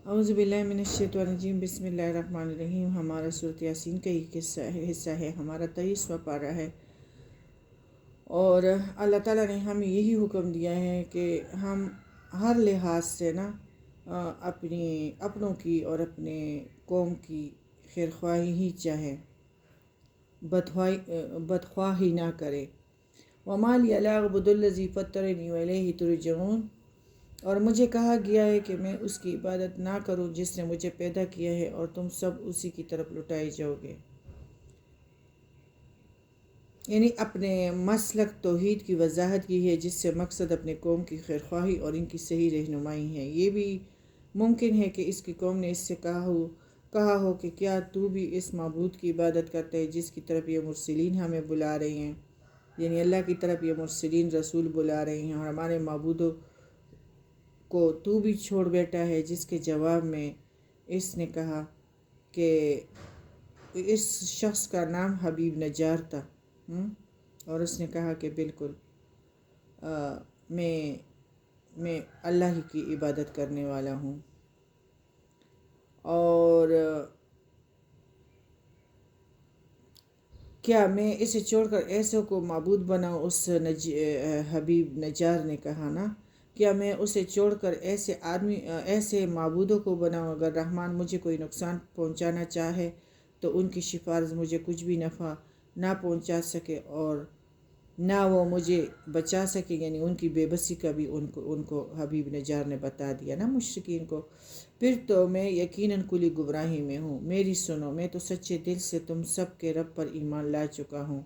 اعوذ باللہ من الشیطان الرجیم بسم اللہ الرحمن الرحیم۔ ہمارا سورۃ یاسین کا ہی حصہ ہے، ہمارا 23واں پارہ ہے، اور اللہ تعالیٰ نے ہمیں یہی حکم دیا ہے کہ ہم ہر لحاظ سے اپنوں کی اور اپنے قوم کی خیر خواہی ہی چاہیں، بدخواہی نہ کرے۔ وَمَا لِيَ لَا أَعْبُدُ الَّذِي فَطَّرَنِي وَإِلَيْهِ تُرْجَعُونَ، اور مجھے کہا گیا ہے کہ میں اس کی عبادت نہ کروں جس نے مجھے پیدا کیا ہے، اور تم سب اسی کی طرف لوٹائے جاؤ گے۔ یعنی اپنے مسلک توحید کی وضاحت کی ہے، جس سے مقصد اپنے قوم کی خیرخواہی اور ان کی صحیح رہنمائی ہے۔ یہ بھی ممکن ہے کہ اس کی قوم نے اس سے کہا ہو کہ کیا تو بھی اس معبود کی عبادت کرتا ہے جس کی طرف یہ مرسلین ہمیں بلا رہے ہیں، یعنی اللہ کی طرف یہ مرسلین رسول بلا رہے ہیں، اور ہمارے معبودوں کو تو بھی چھوڑ بیٹھا ہے۔ جس کے جواب میں اس نے کہا کہ اس شخص کا نام حبیب نجار تھا، اور اس نے کہا کہ بالکل میں اللہ ہی کی عبادت کرنے والا ہوں، اور کیا میں اسے چھوڑ کر ایسوں کو معبود بناؤں؟ اس حبیب نجار نے کہا نا، کیا میں اسے چھوڑ کر ایسے معبودوں کو بناؤں؟ اگر رحمان مجھے کوئی نقصان پہنچانا چاہے تو ان کی سفارش مجھے کچھ بھی نفع نہ پہنچا سکے، اور نہ وہ مجھے بچا سکے، یعنی ان کی بے بسی کا بھی ان کو حبیب نجار نے بتا دیا نا مشرکین کو۔ پھر تو میں یقیناً کلی گمراہی میں ہوں، میری سنو، میں تو سچے دل سے تم سب کے رب پر ایمان لا چکا ہوں۔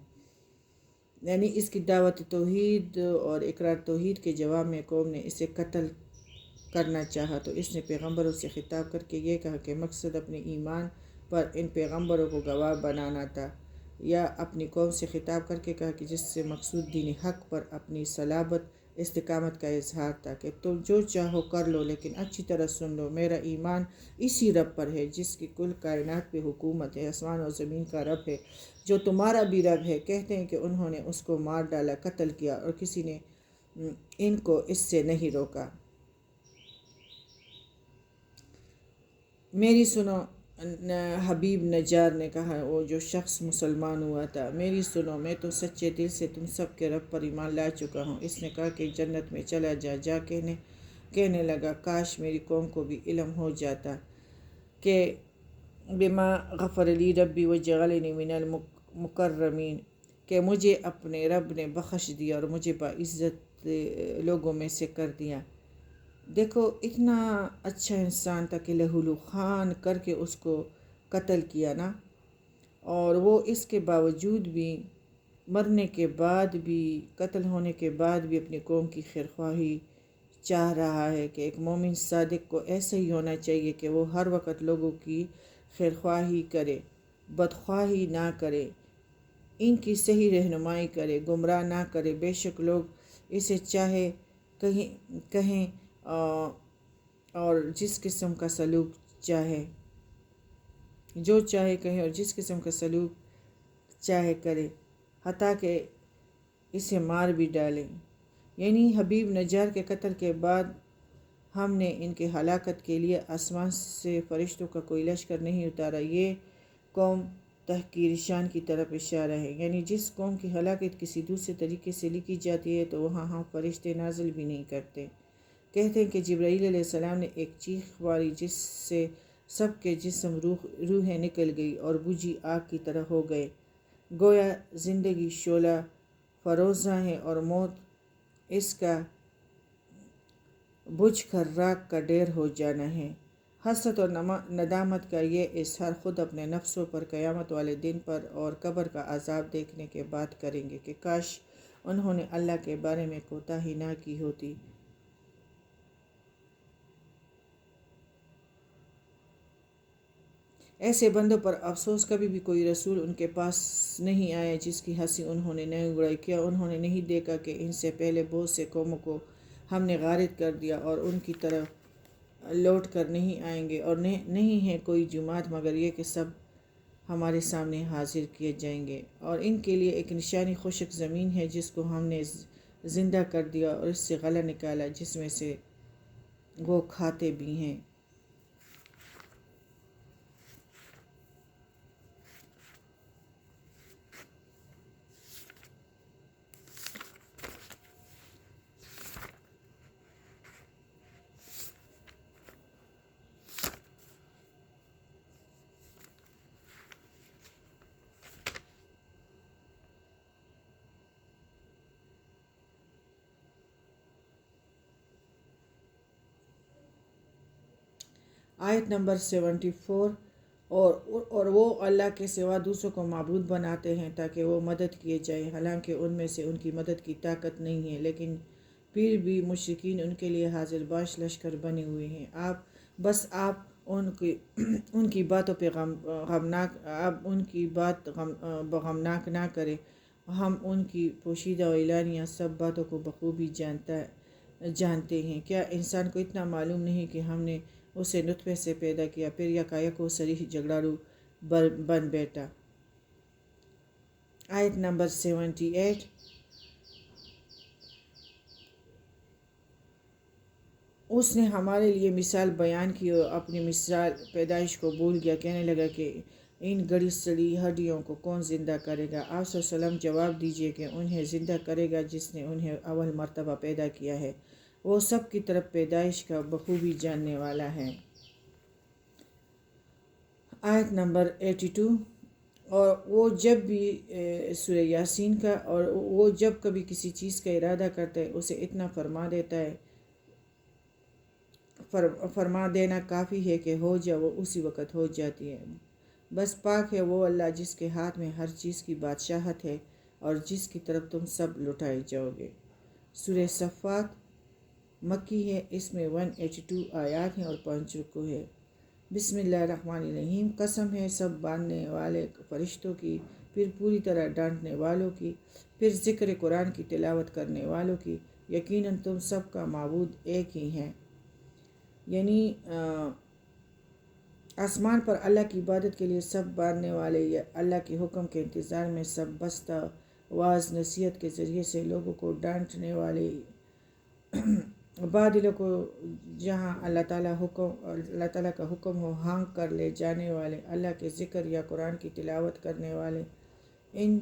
یعنی اس کی دعوت توحید اور اقرار توحید کے جواب میں قوم نے اسے قتل کرنا چاہا، تو اس نے پیغمبروں سے خطاب کر کے یہ کہا کہ مقصد اپنے ایمان پر ان پیغمبروں کو گواہ بنانا تھا، یا اپنی قوم سے خطاب کر کے کہا کہ جس سے مقصود دین حق پر اپنی صلابت استقامت کا اظہار تھا کہ تم جو چاہو کر لو، لیکن اچھی طرح سن لو، میرا ایمان اسی رب پر ہے جس کی کل کائنات پہ حکومت ہے، آسمان اور زمین کا رب ہے، جو تمہارا بھی رب ہے۔ کہتے ہیں کہ انہوں نے اس کو مار ڈالا، قتل کیا، اور کسی نے ان کو اس سے نہیں روکا۔ میری سنو، حبیب نجار نے کہا، وہ جو شخص مسلمان ہوا تھا، میری سنو، میں تو سچے دل سے تم سب کے رب پر ایمان لا چکا ہوں۔ اس نے کہا کہ جنت میں چلا جا کہنے لگا کاش میری قوم کو بھی علم ہو جاتا کہ بما غفر لی ربی وجعلنی من المکرمین، کہ مجھے اپنے رب نے بخش دیا اور مجھے باعزت لوگوں میں سے کر دیا۔ دیکھو اتنا اچھا انسان تھا کہ لہولو خان کر کے اس کو قتل کیا نا، اور وہ اس کے باوجود بھی، مرنے کے بعد بھی، قتل ہونے کے بعد بھی اپنی قوم کی خیرخواہی چاہ رہا ہے کہ ایک مومن صادق کو ایسا ہی ہونا چاہیے کہ وہ ہر وقت لوگوں کی خیرخواہی کرے، بدخواہی نہ کرے، ان کی صحیح رہنمائی کرے، گمراہ نہ کرے۔ بے شک لوگ اسے چاہے کہیں اور جس قسم کا سلوک چاہے، جو چاہے کہیں اور جس قسم کا سلوک چاہے کرے، حتیٰ کہ اسے مار بھی ڈالیں۔ یعنی حبیب نجار کے قتل کے بعد ہم نے ان کے ہلاکت کے لیے آسمان سے فرشتوں کا کوئی لشکر نہیں اتارا۔ یہ قوم تحقیر شان کی طرف اشارہ ہے، یعنی جس قوم کی ہلاکت کسی دوسرے طریقے سے لکھی جاتی ہے تو وہاں فرشتے نازل بھی نہیں کرتے۔ کہتے ہیں کہ جبرائیل علیہ السلام نے ایک چیخ ماری جس سے سب کے جسم روحیں نکل گئی اور بجھی آگ کی طرح ہو گئے، گویا زندگی شعلہ فروزاں ہے اور موت اس کا بجھ کر راکھ کا ڈھیر ہو جانا ہے۔ حسرت اور ندامت کا یہ اظہار خود اپنے نفسوں پر قیامت والے دن پر اور قبر کا عذاب دیکھنے کے بعد کریں گے کہ کاش انہوں نے اللہ کے بارے میں کوتاہی نہ کی ہوتی۔ ایسے بندوں پر افسوس، کبھی بھی کوئی رسول ان کے پاس نہیں آیا جس کی ہنسی انہوں نے نہیں اڑائی۔ کیا انہوں نے نہیں دیکھا کہ ان سے پہلے بہت سے قوموں کو ہم نے غارق کر دیا، اور ان کی طرف لوٹ کر نہیں آئیں گے، اور نہیں ہے کوئی جماعت مگر یہ کہ سب ہمارے سامنے حاضر کیے جائیں گے، اور ان کے لیے ایک نشانی خشک زمین ہے جس کو ہم نے زندہ کر دیا اور اس سے غلہ نکالا جس میں سے وہ کھاتے بھی ہیں۔ آیت نمبر 74۔ اور وہ اللہ کے سوا دوسروں کو معبود بناتے ہیں تاکہ وہ مدد کیے جائیں، حالانکہ ان میں سے ان کی مدد کی طاقت نہیں ہے، لیکن پھر بھی مشرکین ان کے لیے حاضر باش لشکر بنے ہوئے ہیں۔ آپ ان کی باتوں پہ غمناک نہ کریں۔ ہم ان کی پوشیدہ و اعلانیہ سب باتوں کو بخوبی جانتے ہیں۔ کیا انسان کو اتنا معلوم نہیں کہ ہم نے اسے نطفے سے پیدا کیا، پھر یکایک وہ صریح جھگڑالو بن بیٹھا۔ آیت نمبر 78۔ اس نے ہمارے لیے مثال بیان کی اور اپنی مثال پیدائش کو بھول گیا، کہنے لگا کہ ان گڑی سڑی ہڈیوں کو کون زندہ کرے گا؟ آپ صلی اللہ علیہ وسلم جواب دیجئے کہ انہیں زندہ کرے گا جس نے انہیں اول مرتبہ پیدا کیا ہے، وہ سب کی طرف پیدائش کا بخوبی جاننے والا ہے۔ آیت نمبر 82۔ اور وہ جب بھی سورہ یاسین کا، اور وہ جب کبھی کسی چیز کا ارادہ کرتا ہے اسے اتنا فرما دیتا ہے، فرما دینا کافی ہے کہ ہو جا، وہ اسی وقت ہو جاتی ہے۔ بس پاک ہے وہ اللہ جس کے ہاتھ میں ہر چیز کی بادشاہت ہے اور جس کی طرف تم سب لوٹائے جاؤ گے۔ سورہ صفات مکی ہے، اس میں 182 آیات ہیں اور 5 رکوع ہے۔ بسم اللہ الرحمن الرحیم۔ قسم ہے سب باندھنے والے فرشتوں کی، پھر پوری طرح ڈانٹنے والوں کی، پھر ذکر قرآن کی تلاوت کرنے والوں کی، یقیناً تم سب کا معبود ایک ہی ہے۔ یعنی آسمان پر اللہ کی عبادت کے لیے سب باندھنے والے یا اللہ کے حکم کے انتظار میں سب بستہ واعظ نصیحت کے ذریعے سے لوگوں کو ڈانٹنے والے، بادلوں کو جہاں اللہ تعالیٰ کا حکم ہو ہانک کر لے جانے والے، اللہ کے ذکر یا قرآن کی تلاوت کرنے والے۔ ان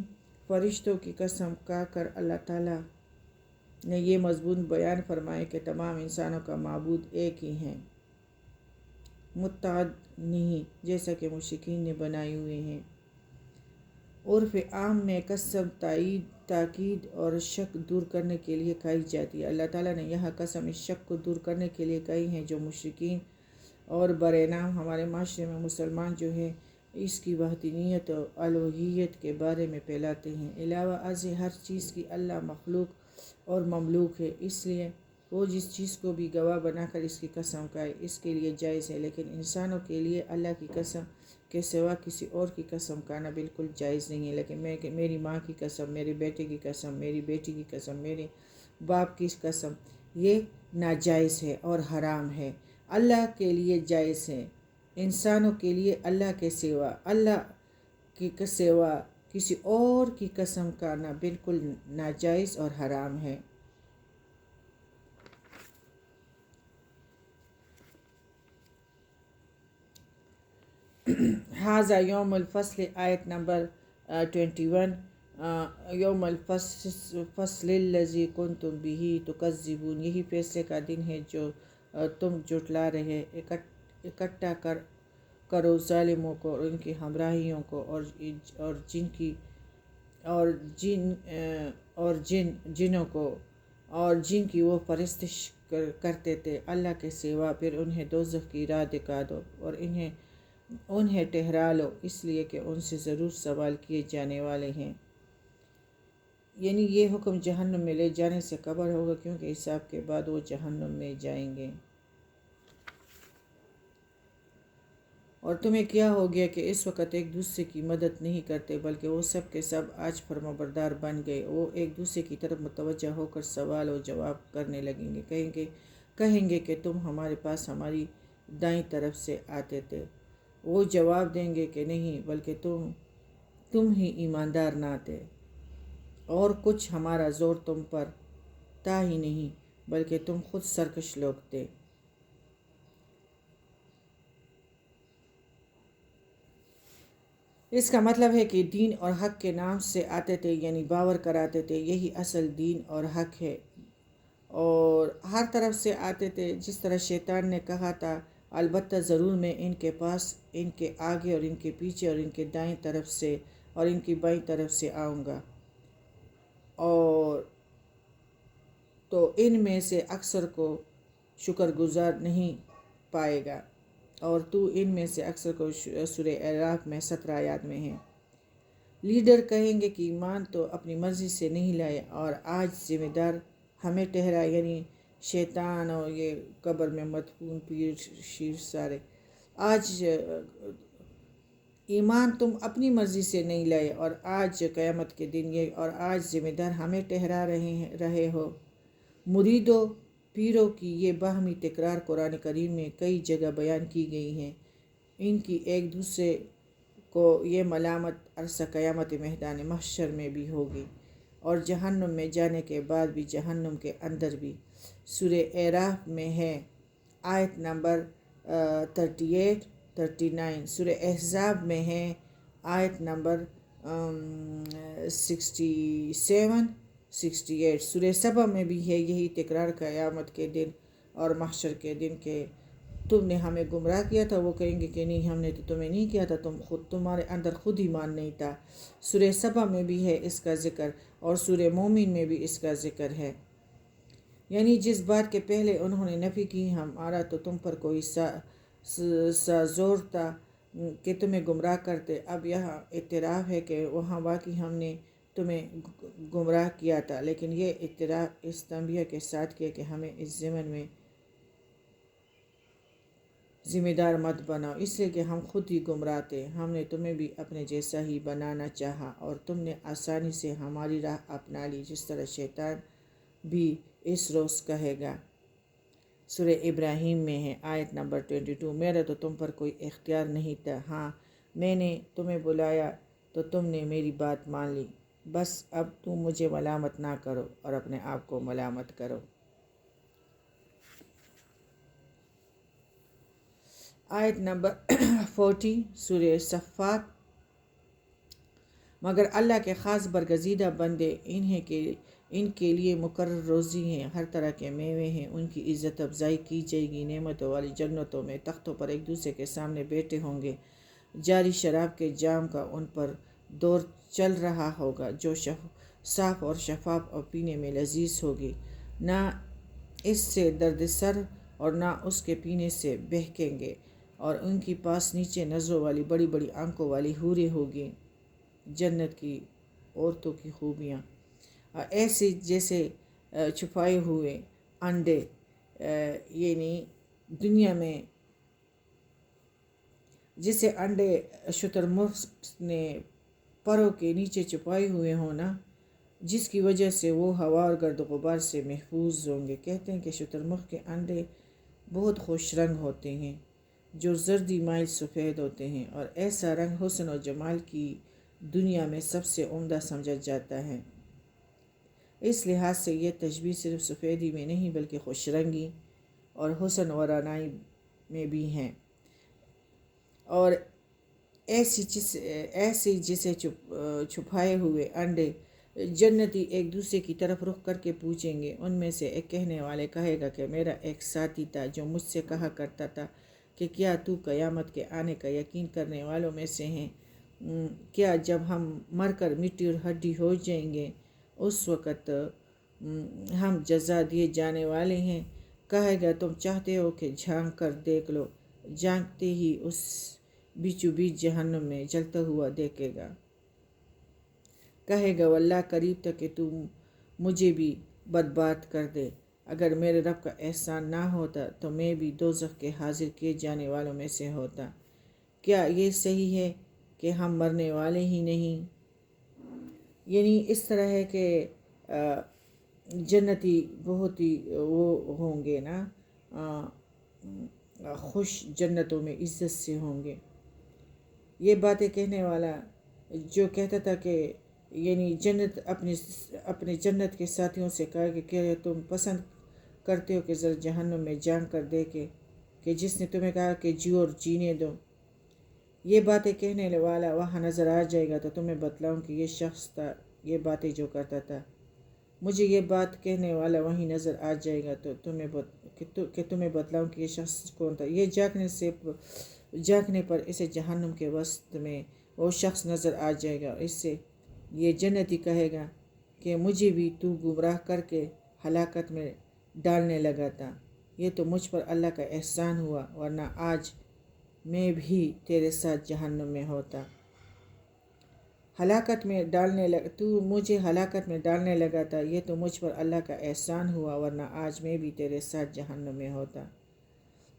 فرشتوں کی قسم کھا کر اللہ تعالیٰ نے یہ مضمون بیان فرمایا کہ تمام انسانوں کا معبود ایک ہی ہے، متعدد نہیں جیسا کہ مشرکین نے بنائے ہوئے ہیں۔ عرف عام میں قسم تاکید اور شک دور کرنے کے لیے کہی جاتی ہے۔ اللہ تعالیٰ نے یہاں قسم اس شک کو دور کرنے کے لیے کہی ہے جو مشرکین اور برائے نام ہمارے معاشرے میں مسلمان جو ہے اس کی وحدانیت اور الوہیت کے بارے میں پھیلاتے ہیں۔ علاوہ ازیں ہر چیز کی اللہ مخلوق اور مملوک ہے، اس لیے وہ جس چیز کو بھی گواہ بنا کر اس کی قسم کھائے اس کے لیے جائز ہے، لیکن انسانوں کے لیے اللہ کی قسم کے سوا کسی اور کی قسم کھانا بالکل جائز نہیں ہے۔ لیکن میری ماں کی قسم، میرے بیٹے کی قسم، میری بیٹی کی قسم، میرے باپ کی قسم، یہ ناجائز ہے اور حرام ہے۔ اللہ کے لیے جائز ہے، انسانوں کے لیے اللہ کے سوا کسی اور کی قسم کھانا بالکل ناجائز اور حرام ہے۔ ھذا یوم الفصل، آیت نمبر 21۔ یوم الفصل الذی کنتم بہ تکذبون، یہی فیصلے کا دن ہے جو تم جھٹلا رہے۔ اکٹھا کرو ظالموں کو اور ان کی ہمراہیوں کو اور جنوں کو اور جن کی وہ پرستش کرتے تھے اللہ کے سوا، پھر انہیں دوزخ کی راہ دکھا دو اور انہیں ٹھہرا لو، اس لیے کہ ان سے ضرور سوال کیے جانے والے ہیں۔ یعنی یہ حکم جہنم میں لے جانے سے قبل ہوگا، کیونکہ حساب کے بعد وہ جہنم میں جائیں گے۔ اور تمہیں کیا ہو گیا کہ اس وقت ایک دوسرے کی مدد نہیں کرتے، بلکہ وہ سب کے سب آج فرمانبردار بن گئے۔ وہ ایک دوسرے کی طرف متوجہ ہو کر سوال و جواب کرنے لگیں گے، کہیں گے کہ تم ہمارے پاس ہماری دائیں طرف سے آتے تھے۔ وہ جواب دیں گے کہ نہیں، بلکہ تم ہی ایماندار نہ تھے، اور کچھ ہمارا زور تم پر تھا ہی نہیں، بلکہ تم خود سرکش لوگ تھے۔ اس کا مطلب ہے کہ دین اور حق کے نام سے آتے تھے، یعنی باور کراتے تھے یہی اصل دین اور حق ہے، اور ہر طرف سے آتے تھے جس طرح شیطان نے کہا تھا، البتہ ضرور میں ان کے پاس، ان کے آگے اور ان کے پیچھے اور ان کے دائیں طرف سے اور ان کی بائیں طرف سے آؤں گا، اور تو ان میں سے اکثر کو شکر گزار نہیں پائے گا۔ اور تو ان میں سے اکثر کو سورہ اعراف میں 17 آیات میں ہے۔ لیڈر کہیں گے کہ ایمان تو اپنی مرضی سے نہیں لائے اور آج ذمہ دار ہمیں ٹھہرا، یعنی شیطان اور یہ قبر میں مدفون پیر شیر سارے۔ آج ایمان تم اپنی مرضی سے نہیں لائے اور آج قیامت کے دن یہ اور آج ذمہ دار ہمیں ٹھہرا رہے ہو۔ مریدوں پیروں کی یہ باہمی تکرار قرآن کریم میں کئی جگہ بیان کی گئی ہیں۔ ان کی ایک دوسرے کو یہ ملامت عرصہ قیامت میدان محشر میں بھی ہوگی اور جہنم میں جانے کے بعد بھی، جہنم کے اندر بھی۔ سورہ اعراف میں ہے آیت نمبر 38 39۔ سورہ احزاب میں ہے آیت نمبر 67 68۔ سورہ سبا میں بھی ہے یہی تکرار قیامت کے دن اور محشر کے دن کہ تم نے ہمیں گمراہ کیا تھا۔ وہ کہیں گے کہ نہیں، ہم نے تو تمہیں نہیں کیا تھا، تمہارے اندر خود ایمان نہیں تھا۔ سورہ سبا میں بھی ہے اس کا ذکر اور سورہ مومن میں بھی اس کا ذکر ہے۔ یعنی جس بات کے پہلے انہوں نے نفی کی، ہمارا تو تم پر کوئی زور تھا کہ تمہیں گمراہ کرتے، اب یہاں اعتراف ہے کہ وہاں واقعی ہم نے تمہیں گمراہ کیا تھا، لیکن یہ اعتراف اس تنبیہ کے ساتھ کیا کہ ہمیں اس ضمن میں ذمہ دار مت بناؤ، اس لیے کہ ہم خود ہی گمراہ تھے۔ ہم نے تمہیں بھی اپنے جیسا ہی بنانا چاہا اور تم نے آسانی سے ہماری راہ اپنا لی، جس طرح شیطان بھی اس روز کہے گا۔ سورہ ابراہیم میں ہے آیت نمبر 22۔ میرا تو تم پر کوئی اختیار نہیں تھا، ہاں میں نے تمہیں بلایا تو تم نے میری بات مان لی، بس اب تم مجھے ملامت نہ کرو اور اپنے آپ کو ملامت کرو۔ آیت نمبر 40 سورہ صفات۔ مگر اللہ کے خاص برگزیدہ بندے ان کے لیے مقرر روزی ہیں، ہر طرح کے میوے ہیں، ان کی عزت افزائی کی جائے گی، نعمتوں والی جنتوں میں تختوں پر ایک دوسرے کے سامنے بیٹھے ہوں گے، جاری شراب کے جام کا ان پر دور چل رہا ہوگا جو صاف اور شفاف اور پینے میں لذیذ ہوگی، نہ اس سے درد سر اور نہ اس کے پینے سے بہکیں گے، اور ان کے پاس نیچے نظروں والی بڑی بڑی آنکھوں والی حوریں ہوگی۔ جنت کی عورتوں کی خوبیاں ایسی جیسے چھپائے ہوئے انڈے، یعنی دنیا میں جسے انڈے شتر مرغ نے پروں کے نیچے چھپائے ہوئے ہوں نا، جس کی وجہ سے وہ ہوا اور گرد و غبار سے محفوظ ہوں گے۔ کہتے ہیں کہ شتر مرغ کے انڈے بہت خوش رنگ ہوتے ہیں جو زردی مائل سفید ہوتے ہیں، اور ایسا رنگ حسن و جمال کی دنیا میں سب سے عمدہ سمجھا جاتا ہے۔ اس لحاظ سے یہ تشبیہ صرف سفیدی میں نہیں بلکہ خوش رنگی اور حسن و رعنائی میں بھی ہیں، اور ایسی جسے چھپائے ہوئے انڈے جنتی ایک دوسرے کی طرف رخ کر کے پوچھیں گے۔ ان میں سے ایک کہنے والے کہے گا کہ میرا ایک ساتھی تھا جو مجھ سے کہا کرتا تھا کہ کیا تو قیامت کے آنے کا یقین کرنے والوں میں سے ہیں؟ کیا جب ہم مر کر مٹی اور ہڈی ہو جائیں گے اس وقت ہم جزا دیے جانے والے ہیں؟ کہے گا تم چاہتے ہو کہ جھانک کر دیکھ لو، جھانکتے ہی اس بیچو بیچ جہنم میں جلتا ہوا دیکھے گا۔ کہے گا واللہ قریب تھا کہ تم مجھے بھی برباد کر دے، اگر میرے رب کا احسان نہ ہوتا تو میں بھی دوزخ کے حاضر کیے جانے والوں میں سے ہوتا۔ کیا یہ صحیح ہے کہ ہم مرنے والے ہی نہیں؟ یعنی اس طرح ہے کہ جنتی بہت ہی وہ ہوں گے نا، خوش جنتوں میں عزت سے ہوں گے۔ یہ باتیں کہنے والا جو کہتا تھا کہ یعنی جنت اپنے جنت کے ساتھیوں سے کہا کہ تم پسند کرتے ہو کہ ذرا جہنم میں جان کر دیکھے کہ جس نے تمہیں کہا کہ جیو اور جینے دو۔ یہ باتیں کہنے والا وہاں نظر آ جائے گا تو تمہیں بتلاؤں کہ یہ شخص تھا یہ باتیں جو کرتا تھا۔ مجھے یہ بات کہنے والا وہیں نظر آ جائے گا تو تمہیں بتلاؤں کہ یہ شخص کون تھا۔ یہ جاگنے پر اسے جہنم کے وسط میں وہ شخص نظر آ جائے گا، اس سے یہ جنتی کہے گا کہ مجھے بھی تو گمراہ کر کے ہلاکت میں ڈالنے لگا تھا، یہ تو مجھ پر اللہ کا احسان ہوا، ورنہ آج میں بھی تیرے ساتھ جہنم میں ہوتا۔ تو مجھے ہلاکت میں ڈالنے لگا تھا، یہ تو مجھ پر اللہ کا احسان ہوا، ورنہ آج میں بھی تیرے ساتھ جہنم میں ہوتا۔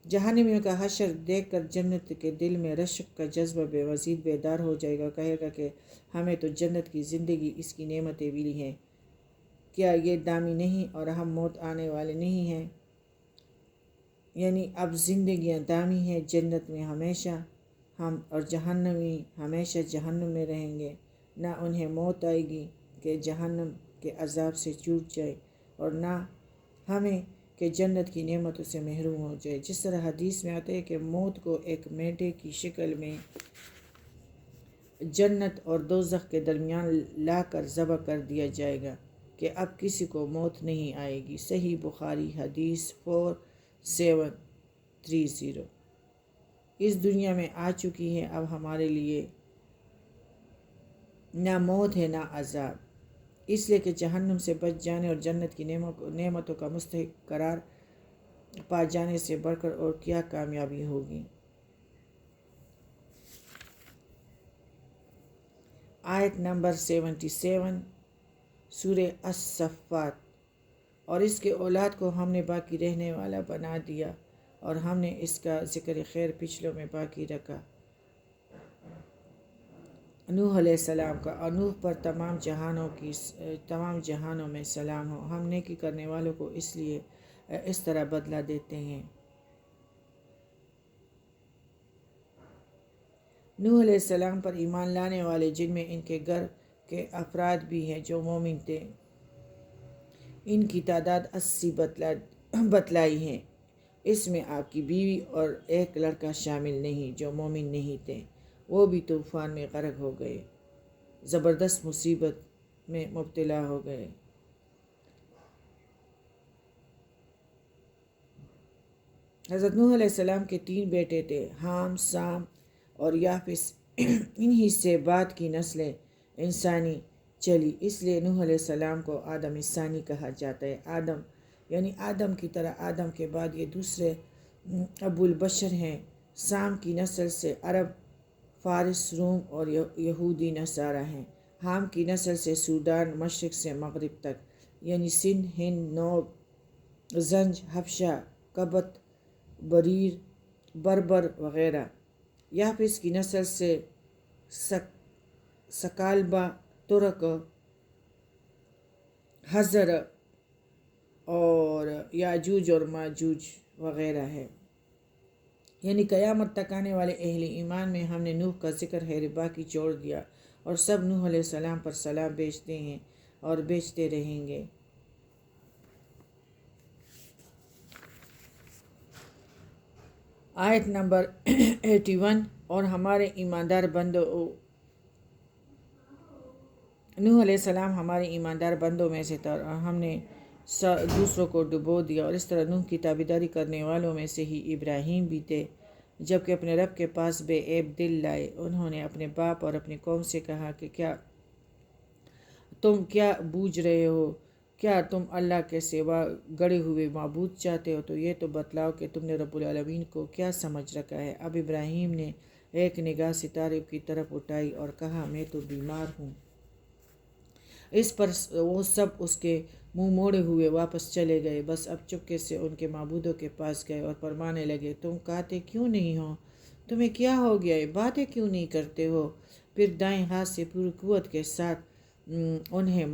جہنمیوں کا حشر دیکھ کر جنت کے دل میں رشک کا جذبہ بے مزید بیدار ہو جائے گا، کہے گا کہ ہمیں تو جنت کی زندگی، اس کی نعمتیں ملی ہیں، کیا یہ دامی نہیں اور ہم موت آنے والے نہیں ہیں؟ یعنی اب زندگیاں دامی ہیں جنت میں ہمیشہ، ہم اور جہنمی ہمیشہ جہنم میں رہیں گے، نہ انہیں موت آئے گی کہ جہنم کے عذاب سے چوٹ جائے، اور نہ ہمیں کہ جنت کی نعمتوں سے محروم ہو جائے۔ جس طرح حدیث میں آتا ہے کہ موت کو ایک مینڈے کی شکل میں جنت اور دوزخ کے درمیان لا کر ذبح کر دیا جائے گا کہ اب کسی کو موت نہیں آئے گی۔ صحیح بخاری حدیث 4730۔ اس دنیا میں آ چکی ہے، اب ہمارے لیے نہ موت ہے نہ عذاب، اس لیے کہ جہنم سے بچ جانے اور جنت کی نعمتوں کا مستحق قرار پا جانے سے بڑھ کر اور کیا کامیابی ہوگی۔ آیت نمبر 77 سورہ الصفات۔ اور اس کے اولاد کو ہم نے باقی رہنے والا بنا دیا، اور ہم نے اس کا ذکر خیر پچھلوں میں باقی رکھا۔ نوح علیہ السلام کا، اور نوح پر تمام جہانوں میں سلام ہو۔ ہم نیکی کرنے والوں کو اس طرح بدلہ دیتے ہیں۔ نوح علیہ السلام پر ایمان لانے والے، جن میں ان کے گھر کے افراد بھی ہیں جو مومن تھے، ان کی تعداد 80 بتلائی ہے۔ اس میں آپ کی بیوی اور ایک لڑکا شامل نہیں جو مومن نہیں تھے، وہ بھی طوفان میں غرق ہو گئے، زبردست مصیبت میں مبتلا ہو گئے۔ حضرت نوح علیہ السلام کے 3 بیٹے تھے، حام، سام اور یافس۔ انہی سے بعد کی نسلیں انسانی چلی، اس لیے نوح علیہ السلام کو آدم ثانی کہا جاتا ہے۔ آدم یعنی آدم کی طرح آدم کے بعد یہ دوسرے ابو البشر ہیں۔ سام کی نسل سے عرب، فارس، روم اور یہودی نصارہ ہیں۔ حام کی نسل سے سوڈان مشرق سے مغرب تک، یعنی سندھ، ہند، نوب، زنج، حبشہ، قبط، بریر، بربر وغیرہ۔ یافس کی نسل سے سکالبہ، ترک، حضر اور یاجوج اور ماجوج وغیرہ ہے۔ یعنی قیامت تک آنے والے اہل ایمان میں ہم نے نوح کا ذکر خیر باقی چھوڑ دیا، اور سب نوح علیہ السلام پر سلام بھیجتے ہیں اور بھیجتے رہیں گے۔ آیت نمبر 81۔ اور ہمارے ایماندار بندوں، نوح علیہ السلام ہمارے ایماندار بندوں میں سے تھا، اور ہم نے دوسروں کو ڈبو دیا، اور اس طرح نوح کی تابعداری کرنے والوں میں سے ہی ابراہیم بھی تھے، جبکہ اپنے رب کے پاس بے عیب دل لائے۔ انہوں نے اپنے باپ اور اپنی قوم سے کہا کہ تم کیا بوجھ رہے ہو؟ کیا تم اللہ کے سوا گڑے ہوئے معبود چاہتے ہو؟ تو یہ تو بتلاؤ کہ تم نے رب العالمین کو کیا سمجھ رکھا ہے۔ اب ابراہیم نے ایک نگاہ ستارے کی طرف اٹھائی اور کہا، میں تو بیمار ہوں۔ اس پر وہ سب اس کے منہ موڑے ہوئے واپس چلے گئے۔ بس اب چپکے سے ان کے معبودوں کے پاس گئے اور فرمانے لگے، تم کہتے کیوں نہیں ہو؟ تمہیں کیا ہو گیا ہے؟ باتیں کیوں نہیں کرتے ہو؟ پھر دائیں ہاتھ سے پوری قوت کے ساتھ انہیں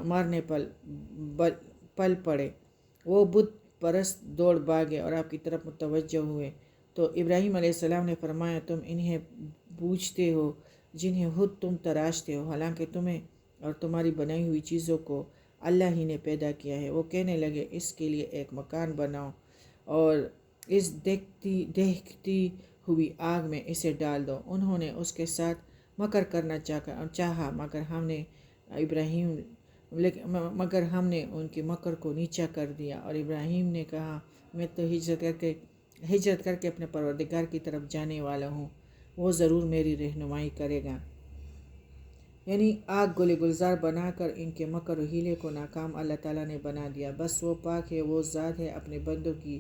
مارنے پل پڑے۔ وہ بت پرست دوڑ بھاگے اور آپ کی طرف متوجہ ہوئے، تو ابراہیم علیہ السلام نے فرمایا، تم انہیں پوجتے ہو جنہیں خود تم تراشتے ہو، حالانکہ تمہیں اور تمہاری بنائی ہوئی چیزوں کو اللہ ہی نے پیدا کیا ہے۔ وہ کہنے لگے، اس کے لیے ایک مکان بناؤ اور اس دیکھتی ہوئی آگ میں اسے ڈال دو۔ انہوں نے اس کے ساتھ مکر کرنا چاہا، مگر ہم نے ان کی مکر کو نیچا کر دیا، اور ابراہیم نے کہا، میں تو ہجرت کر کے اپنے پروردگار کی طرف جانے والا ہوں، وہ ضرور میری رہنمائی کرے گا۔ یعنی آگ گلے گلزار بنا کر ان کے مکر و حیلے کو ناکام اللہ تعالیٰ نے بنا دیا۔ بس وہ پاک ہے، وہ ذات ہے اپنے بندوں کی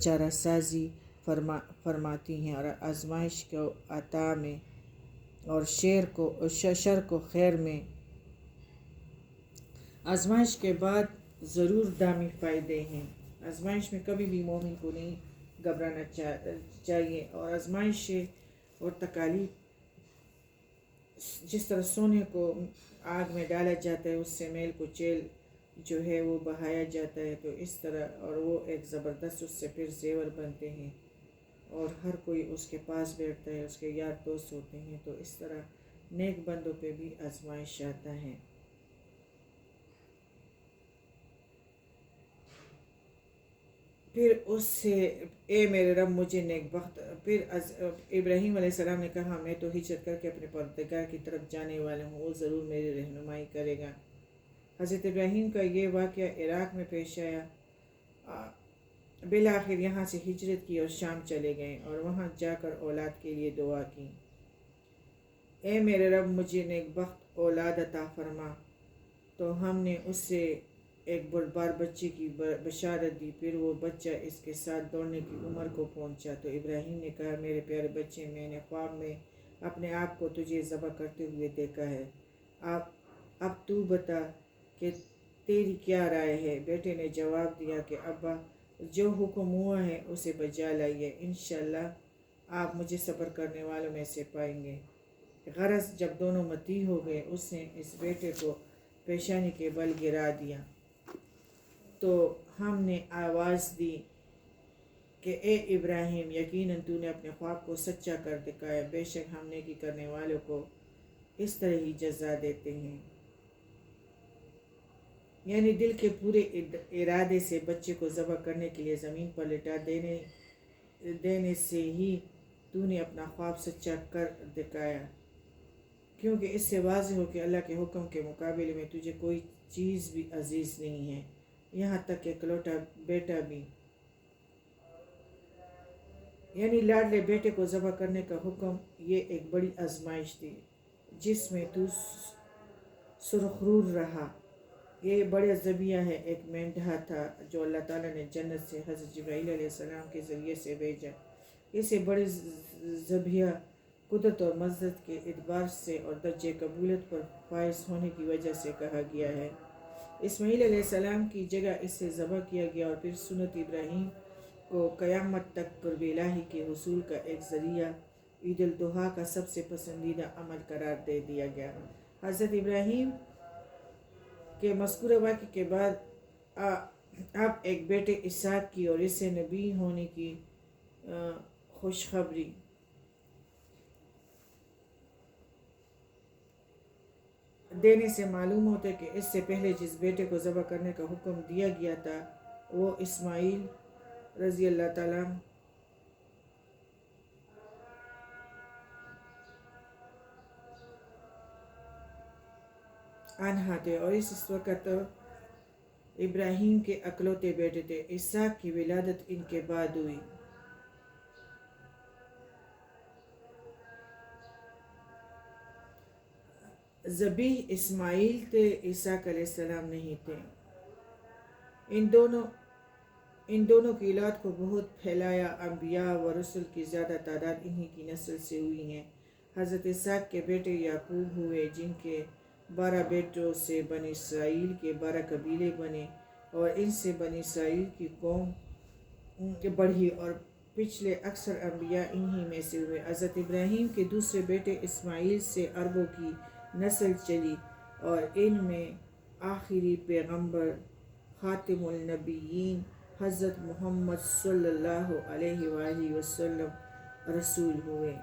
چارہ سازی فرماتی ہیں اور آزمائش کو عطا میں اور شر کو خیر میں۔ آزمائش کے بعد ضرور دامی فائدے ہیں۔ آزمائش میں کبھی بھی مومن کو نہیں گھبرانا چاہیے، اور آزمائش اور تکالیف جس طرح سونے کو آگ میں ڈالا جاتا ہے، اس سے میل کو چیل جو ہے وہ بہایا جاتا ہے، تو اس طرح اور وہ ایک زبردست اس سے پھر زیور بنتے ہیں اور ہر کوئی اس کے پاس بیٹھتا ہے، اس کے یار دوست ہوتے ہیں، تو اس طرح نیک بندوں پہ بھی آزمائش آتا ہے۔ پھر اس سے اے میرے رب مجھے نیک بخت، پھر ابراہیم علیہ السلام نے کہا میں تو ہجرت کر کے اپنے پروردگار کی طرف جانے والا ہوں، وہ ضرور میری رہنمائی کرے گا۔ حضرت ابراہیم کا یہ واقعہ عراق میں پیش آیا۔ بالآخر یہاں سے ہجرت کی اور شام چلے گئے اور وہاں جا کر اولاد کے لیے دعا کی۔ اے میرے رب مجھے نیک بخت اولاد عطا فرما، تو ہم نے اس سے ایک بار بچے کی بشارت دی۔ پھر وہ بچہ اس کے ساتھ دوڑنے کی عمر کو پہنچا تو ابراہیم نے کہا میرے پیارے بچے، میں نے خواب میں اپنے آپ کو تجھے ذبح کرتے ہوئے دیکھا ہے، اب تو بتا کہ تیری کیا رائے ہے؟ بیٹے نے جواب دیا کہ ابا جو حکم ہوا ہے اسے بجا لائیے، انشاءاللہ آپ مجھے صبر کرنے والوں میں سے پائیں گے۔ غرض جب دونوں متی ہو گئے اس نے اس بیٹے کو پیشانی کے بل گرا دیا، تو ہم نے آواز دی کہ اے ابراہیم، یقیناً تو نے اپنے خواب کو سچا کر دکھایا، بے شک ہم نیکی کرنے والوں کو اس طرح ہی جزا دیتے ہیں۔ یعنی دل کے پورے ارادے سے بچے کو ذبح کرنے کے لیے زمین پر لٹا دینے سے ہی تو نے اپنا خواب سچا کر دکھایا، کیونکہ اس سے واضح ہو کہ اللہ کے حکم کے مقابلے میں تجھے کوئی چیز بھی عزیز نہیں ہے، یہاں تک کہ اکلوٹا بیٹا بھی۔ یعنی لاڈلے بیٹے کو ذبح کرنے کا حکم یہ ایک بڑی آزمائش تھی جس میں تو سرخرور رہا۔ یہ بڑا ذبیحہ ہے، ایک مینڈھا تھا جو اللہ تعالیٰ نے جنت سے حضرت جبرائیل علیہ السلام کے ذریعے سے بھیجا۔ اسے بڑے ذبیحہ قدرت اور مزت کے اعتبار سے اور درجہ قبولیت پر فائز ہونے کی وجہ سے کہا گیا ہے۔ اسماعیل علیہ السلام کی جگہ اس سے ذبح کیا گیا اور پھر سنت ابراہیم کو قیامت تک قرب الہی کے حصول کا ایک ذریعہ عید الاضحیٰ کا سب سے پسندیدہ عمل قرار دے دیا گیا۔ حضرت ابراہیم کے مذکورہ واقعے کے بعد اب ایک بیٹے اسحاق کی اور اسے نبی ہونے کی خوشخبری دینے سے معلوم ہوتا ہے کہ اس سے پہلے جس بیٹے کو ذبح کرنے کا حکم دیا گیا تھا وہ اسماعیل رضی اللہ تعالیٰ عنہ تھے، اور اس وقت ابراہیم کے اکلوتے بیٹے تھے۔ اسحاق کی ولادت ان کے بعد ہوئی۔ ذبیح اسماعیل تھے، اسحاق علیہ السلام نہیں تھے۔ ان دونوں کی اولاد کو بہت پھیلایا، انبیاء و رسل کی زیادہ تعداد انہی کی نسل سے ہوئی ہیں۔ حضرت اسحاق کے بیٹے یعقوب ہوئے، جن کے 12 بیٹوں سے بنی اسرائیل کے 12 قبیلے بنے، اور ان سے بنی اسرائیل کی قوم بڑھی، اور پچھلے اکثر انبیاء انہی میں سے ہوئے۔ حضرت ابراہیم کے دوسرے بیٹے اسماعیل سے عربوں کی نسل چلی، اور ان میں آخری پیغمبر خاتم النبیین حضرت محمد صلی اللہ علیہ وآلہ وسلم رسول ہوئے۔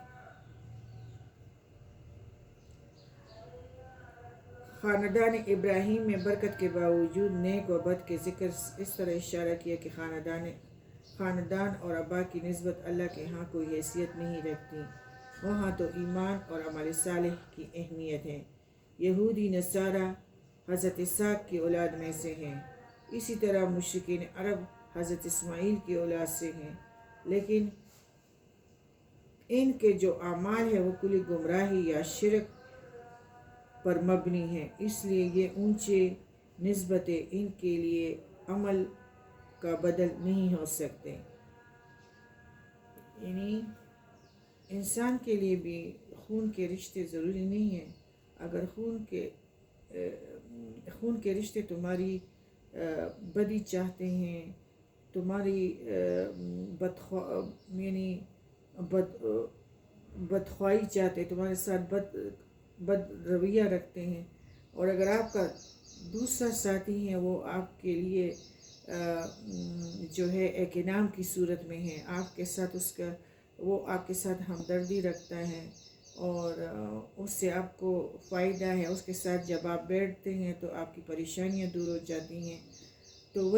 خاندان ابراہیم میں برکت کے باوجود نیک و بد کے ذکر اس طرح اشارہ کیا کہ خاندان اور آبا کی نسبت اللہ کے ہاں کوئی حیثیت نہیں رکھتی، وہاں تو ایمان اور عمل صالح کی اہمیت ہے۔ یہودی نصارہ حضرت اسحاق کی اولاد میں سے ہیں، اسی طرح مشرکین عرب حضرت اسماعیل کی اولاد سے ہیں، لیکن ان کے جو اعمال ہیں وہ کلی گمراہی یا شرک پر مبنی ہیں، اس لیے یہ اونچے نسبتیں ان کے لیے عمل کا بدل نہیں ہو سکتے۔ یعنی انسان کے لیے بھی خون کے رشتے ضروری نہیں ہیں. اگر خون کے رشتے تمہاری بدی چاہتے ہیں، تمہاری یعنی بدخواہی چاہتے ہیں، تمہارے ساتھ بد رویہ رکھتے ہیں، اور اگر آپ کا دوسرا ساتھی ہے وہ آپ کے لیے جو ہے ایک انعام کی صورت میں ہے، آپ کے ساتھ وہ آپ کے ساتھ ہمدردی رکھتا ہے اور اس سے آپ کو فائدہ ہے، اس کے ساتھ جب آپ بیٹھتے ہیں تو آپ کی پریشانیاں دور ہو جاتی ہیں، تو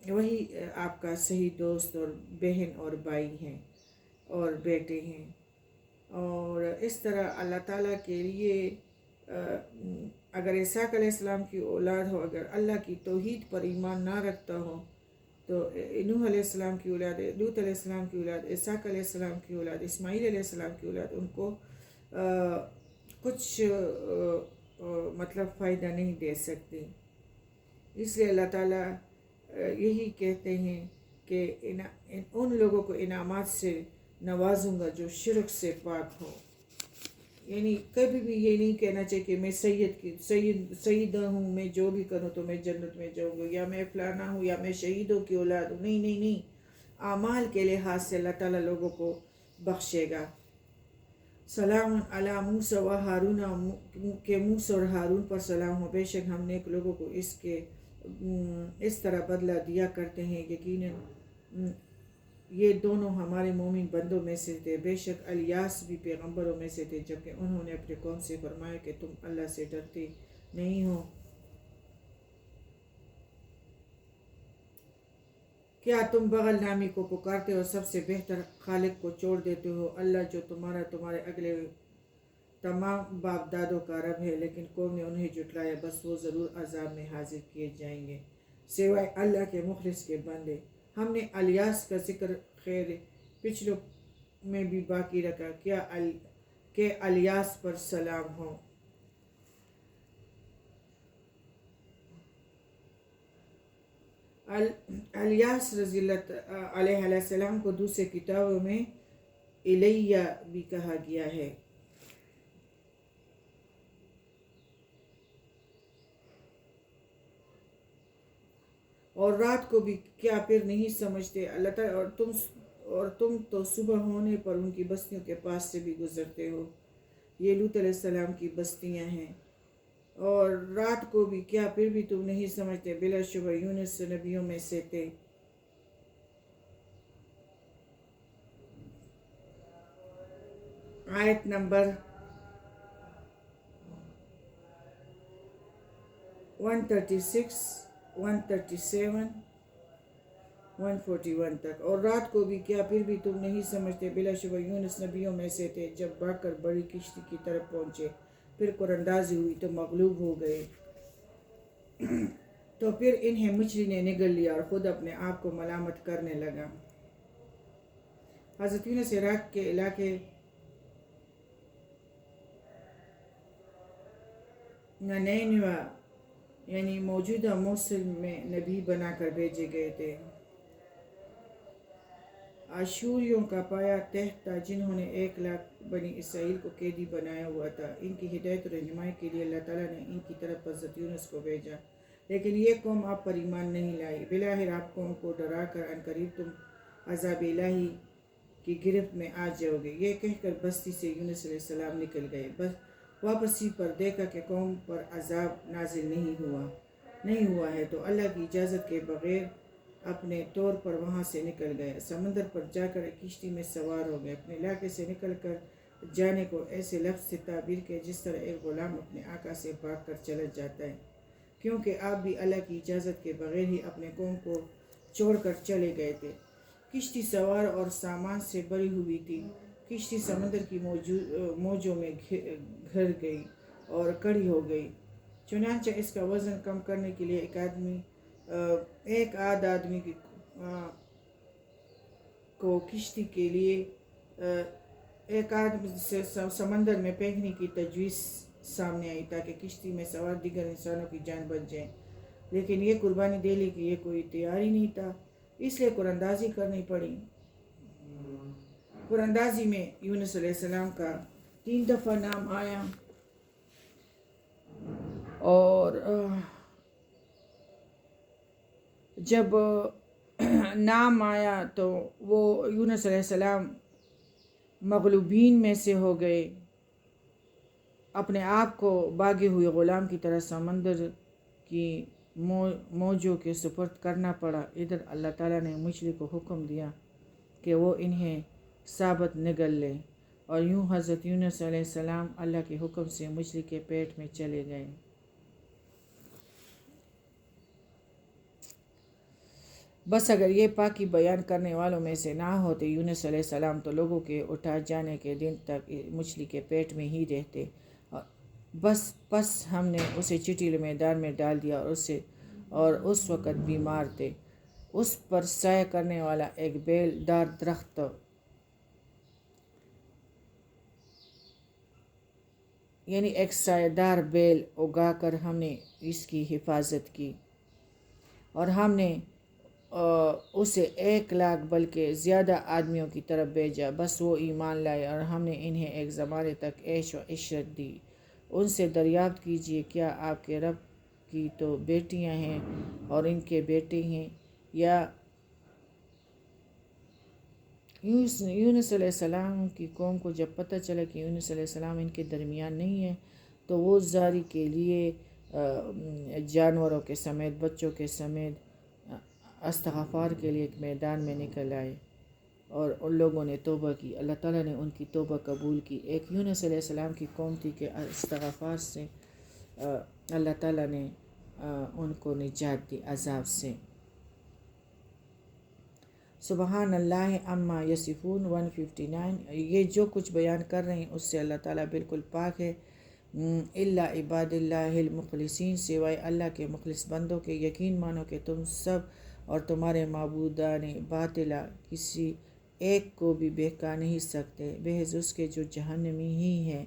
وہی آپ کا صحیح دوست اور بہن اور بھائی ہیں اور بیٹے ہیں. اور اس طرح اللہ تعالیٰ کے لیے اگر اسحاق علیہ السلام کی اولاد ہو، اگر اللہ کی توحید پر ایمان نہ رکھتا ہو، تو نوح علیہ السلام کی اولاد، لوط علیہ السلام کی اولاد، اسحاق علیہ السلام کی اولاد، اسماعیل علیہ السلام کی اولاد، ان کو کچھ مطلب فائدہ نہیں دے سکتی. اس لیے اللہ تعالیٰ یہی کہتے ہیں کہ ان لوگوں کو انعامات سے نوازوں گا جو شرک سے پاک ہو. یعنی کبھی بھی یہ نہیں کہنا چاہیے کہ میں سیدہ ہوں، میں جو بھی کروں تو میں جنت میں جاؤں گا، یا میں فلانا ہوں، یا میں شہیدوں کی اولاد ہوں. نہیں نہیں نہیں، اعمال کے لحاظ سے اللہ تعالیٰ لوگوں کو بخشے گا. سلام علی موسیٰ و ہارون، کہ موسیٰ اور ہارون پر سلام ہو، بے شک ہم نیک لوگوں کو اس طرح بدلہ دیا کرتے ہیں، یقیناً یہ دونوں ہمارے مومن بندوں میں سے تھے. بے شک الیاس بھی پیغمبروں میں سے تھے، جبکہ انہوں نے اپنے قوم سے فرمایا کہ تم اللہ سے ڈرتے نہیں ہو. کیا تم بغل نامی کو پکارتے ہو، سب سے بہتر خالق کو چھوڑ دیتے ہو، اللہ جو تمہارے اگلے تمام باپ دادوں کا رب ہے. لیکن قوم نے انہیں جھٹلایا، بس وہ ضرور عذاب میں حاضر کیے جائیں گے سوائے اللہ کے مخلص کے بندے. ہم نے الیاس کا ذکر خیر پچھلوں میں بھی باقی رکھا، کہ الیاس پر سلام ہو. الیاس رضی اللہ علیہ السلام کو دوسرے کتابوں میں ایلیہ بھی کہا گیا ہے. اور رات کو بھی کیا پھر نہیں سمجھتے اللہ تعالیٰ، اور تم تو صبح ہونے پر ان کی بستیوں کے پاس سے بھی گزرتے ہو. یہ لوط علیہ السلام کی بستیاں ہیں. اور رات کو بھی کیا پھر بھی تم نہیں سمجھتے، بلا شبہ یونس نبیوں میں سے تھے. آیت نمبر 136، 137، 141 تک. اور رات کو بھی کیا پھر بھی تم نہیں سمجھتے، بلا شبہ یونس نبیوں میں سے تھے. جب بھاگ کر بڑی کشتی کی طرف پہنچے، پھر قراندازی ہوئی تو مغلوب ہو گئے، تو پھر انہیں مچھلی نے نگل لیا اور خود اپنے آپ کو ملامت کرنے لگا. حضرت یونس عراق کے علاقے نینوے یعنی موجودہ موصل میں نبی بنا کر بھیجے گئے تھے. اشوریوں کا پایا تحت تھا، جنہوں نے 1,00,000 بنی اسرائیل کو قیدی بنایا ہوا تھا. ان کی ہدایت و رہنمائی کے لیے اللہ تعالیٰ نے ان کی طرف حضرت یونس کو بھیجا، لیکن یہ قوم آپ پر ایمان نہیں لائی. بالآخر آپ قوم کو ڈرا کر عنقریب تم عذاب الہی کی گرفت میں آ جاؤ گے. یہ کہہ کر بستی سے یونس علیہ السلام نکل گئے. واپسی پر دیکھا کہ قوم پر عذاب نازل نہیں ہوا ہے، تو اللہ کی اجازت کے بغیر اپنے طور پر وہاں سے نکل گئے. سمندر پر جا کر ایک کشتی میں سوار ہو گئے. اپنے علاقے سے نکل کر جانے کو ایسے لفظ سے تعبیر کے جس طرح ایک غلام اپنے آقا سے بھاگ کر چلا جاتا ہے، کیونکہ آپ بھی اللہ کی اجازت کے بغیر ہی اپنے قوم کو چھوڑ کر چلے گئے تھے. کشتی سوار اور سامان سے بھری ہوئی تھی. کشتی سمندر کی موجوں میں گھر گئی اور کڑی ہو گئی. چنانچہ اس کا وزن کم کرنے کے لیے ایک آدمی کو کشتی کے لیے ایک آدمی سے سمندر میں پھینکنے کی تجویز سامنے آئی تاکہ کشتی میں سوار دیگر انسانوں کی جان بچ جائے. لیکن یہ قربانی دے لی کہ یہ کوئی تیار ہی نہیں تھا، اس لیے قراندازی کرنی پڑی. قراندازی میں یونس علیہ السلام کا 3 دفعہ نام آیا، اور جب نام آیا تو وہ یونس علیہ السلام مغلوبین میں سے ہو گئے، اپنے آپ کو باغے ہوئے غلام کی طرح سمندر کی موجوں کے سپرد کرنا پڑا۔ ادھر اللہ تعالیٰ نے مچھلی کو حکم دیا کہ وہ انہیں ثابت نگل لے، اور یوں حضرت یونس علیہ السلام اللہ کے حکم سے مچھلی کے پیٹ میں چلے گئے۔ بس اگر یہ پاکی بیان کرنے والوں میں سے نہ ہوتے یونس علیہ السلام تو لوگوں کے اٹھا جانے کے دن تک مچھلی کے پیٹ میں ہی رہتے۔ پس ہم نے اسے چٹیل میدان میں ڈال دیا، اور اس وقت بیمار تھے۔ اس پر سایہ کرنے والا ایک بیل دار درخت یعنی ایک سایہ دار بیل اگا کر ہم نے اس کی حفاظت کی، اور ہم نے اسے 1,00,000 بلکہ زیادہ آدمیوں کی طرف بھیجا، بس وہ ایمان لائے، اور ہم نے انہیں ایک زمانے تک عیش و عشرت دی۔ ان سے دریافت کیجیے، کیا آپ کے رب کی تو بیٹیاں ہیں اور ان کے بیٹے ہیں؟ یا یونس علیہ السلام کی قوم کو جب پتہ چلا کہ یونس علیہ السلام ان کے درمیان نہیں ہے، تو وہ زاری کے لیے جانوروں کے سمیت، بچوں کے سمیت استغفار کے لیے ایک میدان میں نکل آئے، اور ان لوگوں نے توبہ کی۔ اللہ تعالیٰ نے ان کی توبہ قبول کی۔ ایک یونس علیہ السلام کی قوم تھی کہ استغفار سے اللہ تعالیٰ نے ان کو نجات دی عذاب سے۔ سبحان اللہ عما یصفون 159۔ یہ جو کچھ بیان کر رہے ہیں اس سے اللہ تعالیٰ بالکل پاک ہے۔ الا عباد اللہ المخلصین، سوائے اللہ کے مخلص بندوں کے۔ یقین مانو کہ تم سب اور تمہارے معبودان باطلہ کسی ایک کو بھی بہکا نہیں سکتے، محض اس کے جو جہنمی ہی ہے۔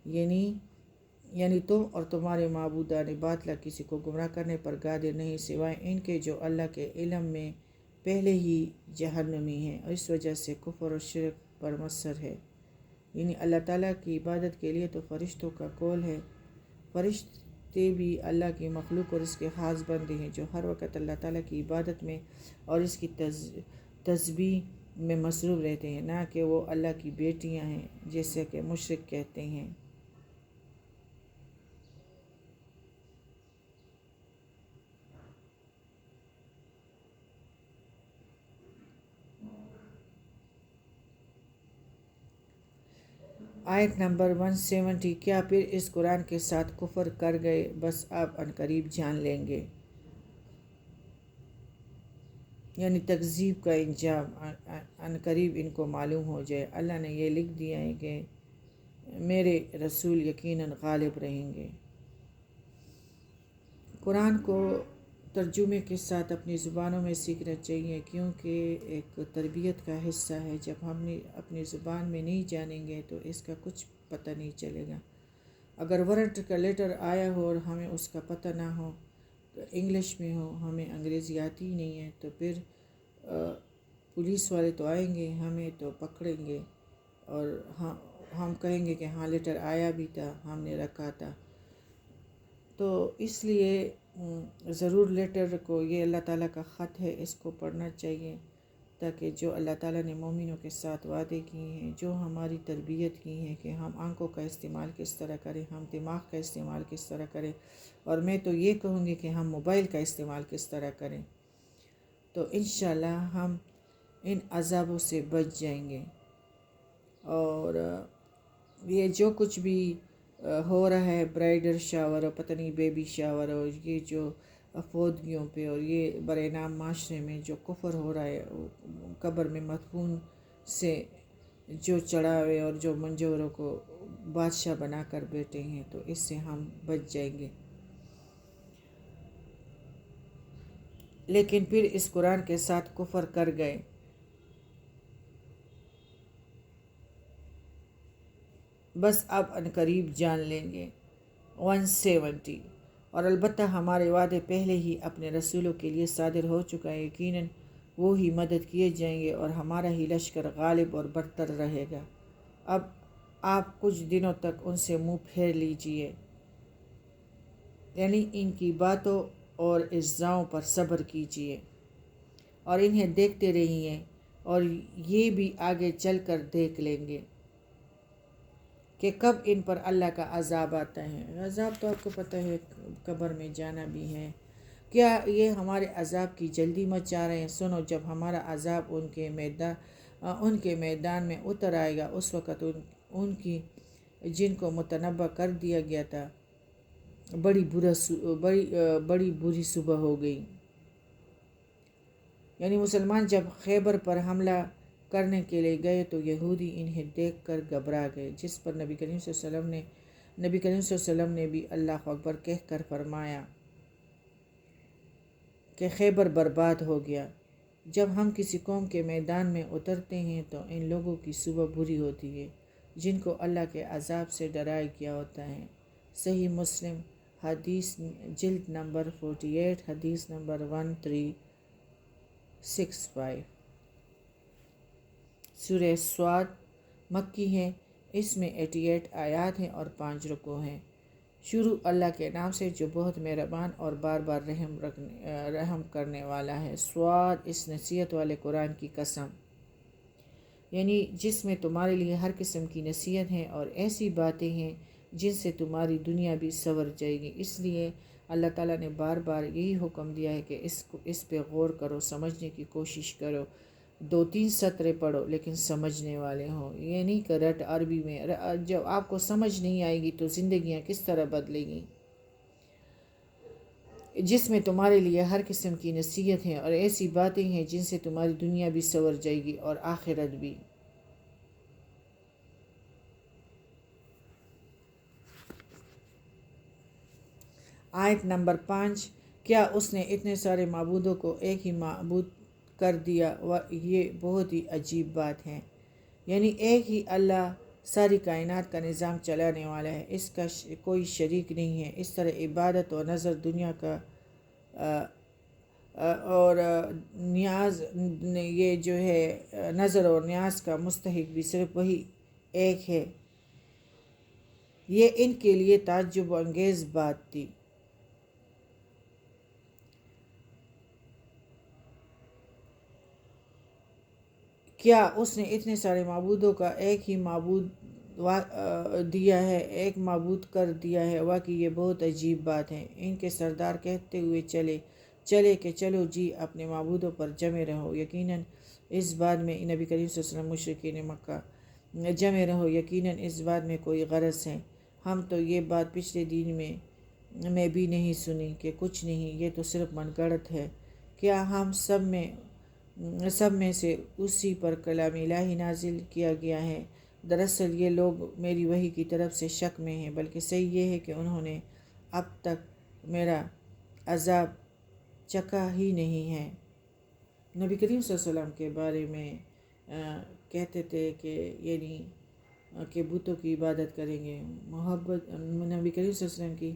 یعنی تم اور تمہارے معبودان باطلہ کسی کو گمراہ کرنے پر قادر نہیں، سوائے ان کے جو اللہ کے علم میں پہلے ہی جہنمی ہیں، اور اس وجہ سے کفر و شرک پر مصر ہے۔ یعنی اللہ تعالیٰ کی عبادت کے لیے تو فرشتوں کا قول ہے۔ فرشتے بھی اللہ کی مخلوق اور اس کے خاص بندے ہیں، جو ہر وقت اللہ تعالیٰ کی عبادت میں اور اس کی تسبیح میں مصروف رہتے ہیں، نہ کہ وہ اللہ کی بیٹیاں ہیں جیسے کہ مشرک کہتے ہیں۔ آیت نمبر 170۔ کیا پھر اس قرآن کے ساتھ کفر کر گئے؟ بس آپ عنقریب جان لیں گے، یعنی تکذیب کا انجام عنقریب ان کو معلوم ہو جائے۔ اللہ نے یہ لکھ دیا ہے کہ میرے رسول یقیناً غالب رہیں گے۔ قرآن کو ترجمے کے ساتھ اپنی زبانوں میں سیکھنا چاہیے، کیونکہ ایک تربیت کا حصہ ہے۔ جب ہم نے اپنی زبان میں نہیں جانیں گے تو اس کا کچھ پتہ نہیں چلے گا۔ اگر وارنٹ کا لیٹر آیا ہو اور ہمیں اس کا پتہ نہ ہو، تو انگلش میں ہو، ہمیں انگریزی آتی ہی نہیں ہے، تو پھر پولیس والے تو آئیں گے، ہمیں تو پکڑیں گے، اور ہم کہیں گے کہ ہاں لیٹر آیا بھی تھا، ہم نے رکھا تھا۔ تو اس لیے ضرور لیٹر کو، یہ اللہ تعالیٰ کا خط ہے، اس کو پڑھنا چاہیے، تاکہ جو اللہ تعالیٰ نے مومنوں کے ساتھ وعدے کیے ہیں، جو ہماری تربیت کی ہیں کہ ہم آنکھوں کا استعمال کس طرح کریں، ہم دماغ کا استعمال کس طرح کریں، اور میں تو یہ کہوں گی کہ ہم موبائل کا استعمال کس طرح کریں، تو انشاءاللہ ہم ان عذابوں سے بچ جائیں گے۔ اور یہ جو کچھ بھی ہو رہا ہے، برائڈل شاور اور پتہ نہیں بیبی شاور، اور یہ جو افودگیوں پہ، اور یہ برائے نام معاشرے میں جو کفر ہو رہا ہے، قبر میں مدفون سے جو چڑھاوے اور جو منجوروں کو بادشاہ بنا کر بیٹھے ہیں، تو اس سے ہم بچ جائیں گے۔ لیکن پھر اس قرآن کے ساتھ کفر کر گئے، بس اب عنقریب جان لیں گے۔ 170۔ اور البتہ ہمارے وعدے پہلے ہی اپنے رسولوں کے لیے صادر ہو چکا ہے، یقیناً وہ ہی مدد کیے جائیں گے اور ہمارا ہی لشکر غالب اور برتر رہے گا۔ اب آپ کچھ دنوں تک ان سے منہ پھیر لیجئے، یعنی ان کی باتوں اور اجزاؤں پر صبر کیجئے اور انہیں دیکھتے رہیے، اور یہ بھی آگے چل کر دیکھ لیں گے کہ کب ان پر اللہ کا عذاب آتا ہے۔ عذاب تو آپ کو پتہ ہے، قبر میں جانا بھی ہے۔ کیا یہ ہمارے عذاب کی جلدی مچا رہے ہیں؟ سنو، جب ہمارا عذاب ان کے میدان میں اتر آئے گا، اس وقت ان کی جن کو متنبع کر دیا گیا تھا بڑی بری صبح ہو گئی۔ یعنی مسلمان جب خیبر پر حملہ کرنے کے لیے گئے تو یہودی انہیں دیکھ کر گھبرا گئے، جس پر نبی کریم صلی اللہ علیہ وسلم نے بھی اللہ اکبر کہہ کر فرمایا کہ خیبر برباد ہو گیا۔ جب ہم کسی قوم کے میدان میں اترتے ہیں تو ان لوگوں کی صبح بری ہوتی ہے جن کو اللہ کے عذاب سے ڈرایا گیا ہوتا ہے۔ صحیح مسلم حدیث جلد نمبر 48 حدیث نمبر 1365۔ سورہ صاد مکی ہے، اس میں 88 آیات ہیں اور 5 رکوع ہیں۔ شروع اللہ کے نام سے جو بہت مہربان اور بار بار رحم کرنے والا ہے۔ صاد، اس نصیحت والے قرآن کی قسم، یعنی جس میں تمہارے لیے ہر قسم کی نصیحت ہے اور ایسی باتیں ہیں جن سے تمہاری دنیا بھی سنور جائے گی۔ اس لیے اللہ تعالیٰ نے بار بار یہی حکم دیا ہے کہ اس پہ غور کرو، سمجھنے کی کوشش کرو، 2-3 سطریں پڑھو لیکن سمجھنے والے ہوں۔ یہ نہیں کہ رٹ عربی میں، جب آپ کو سمجھ نہیں آئے گی تو زندگیاں کس طرح بدلیں گی۔ جس میں تمہارے لیے ہر قسم کی نصیحت ہے اور ایسی باتیں ہیں جن سے تمہاری دنیا بھی سنور جائے گی اور آخرت بھی۔ آیت نمبر 5، کیا اس نے اتنے سارے معبودوں کو ایک ہی معبود کر دیا؟ یہ بہت ہی عجیب بات ہے، یعنی ایک ہی اللہ ساری کائنات کا نظام چلانے والا ہے، اس کا کوئی شریک نہیں ہے۔ اس طرح عبادت اور نظر دنیا کا اور نیاز، یہ جو ہے نظر اور نیاز کا مستحق بھی صرف وہی ایک ہے۔ یہ ان کے لیے تعجب انگیز بات تھی۔ کیا اس نے اتنے سارے معبودوں کا ایک ہی معبود کر دیا ہے؟ واقعی یہ بہت عجیب بات ہے۔ ان کے سردار کہتے ہوئے چلے کہ چلو جی اپنے معبودوں پر جمے رہو، یقیناً اس بات میں نبی کریم صلی اللہ علیہ وسلم مشرکین مکہ جمے رہو، یقیناً اس بات میں کوئی غرض ہے۔ ہم تو یہ بات پچھلے دن میں بھی نہیں سنی کہ کچھ نہیں، یہ تو صرف من گڑت ہے۔ کیا ہم سب میں سے اسی پر کلام الہی نازل کیا گیا ہے؟ دراصل یہ لوگ میری وحی کی طرف سے شک میں ہیں، بلکہ صحیح یہ ہے کہ انہوں نے اب تک میرا عذاب چکھا ہی نہیں ہے۔ نبی کریم صلی اللہ علیہ وسلم کے بارے میں کہتے تھے کہ بتوں کی عبادت کریں گے، نبی کریم صلی اللہ علیہ وسلم کی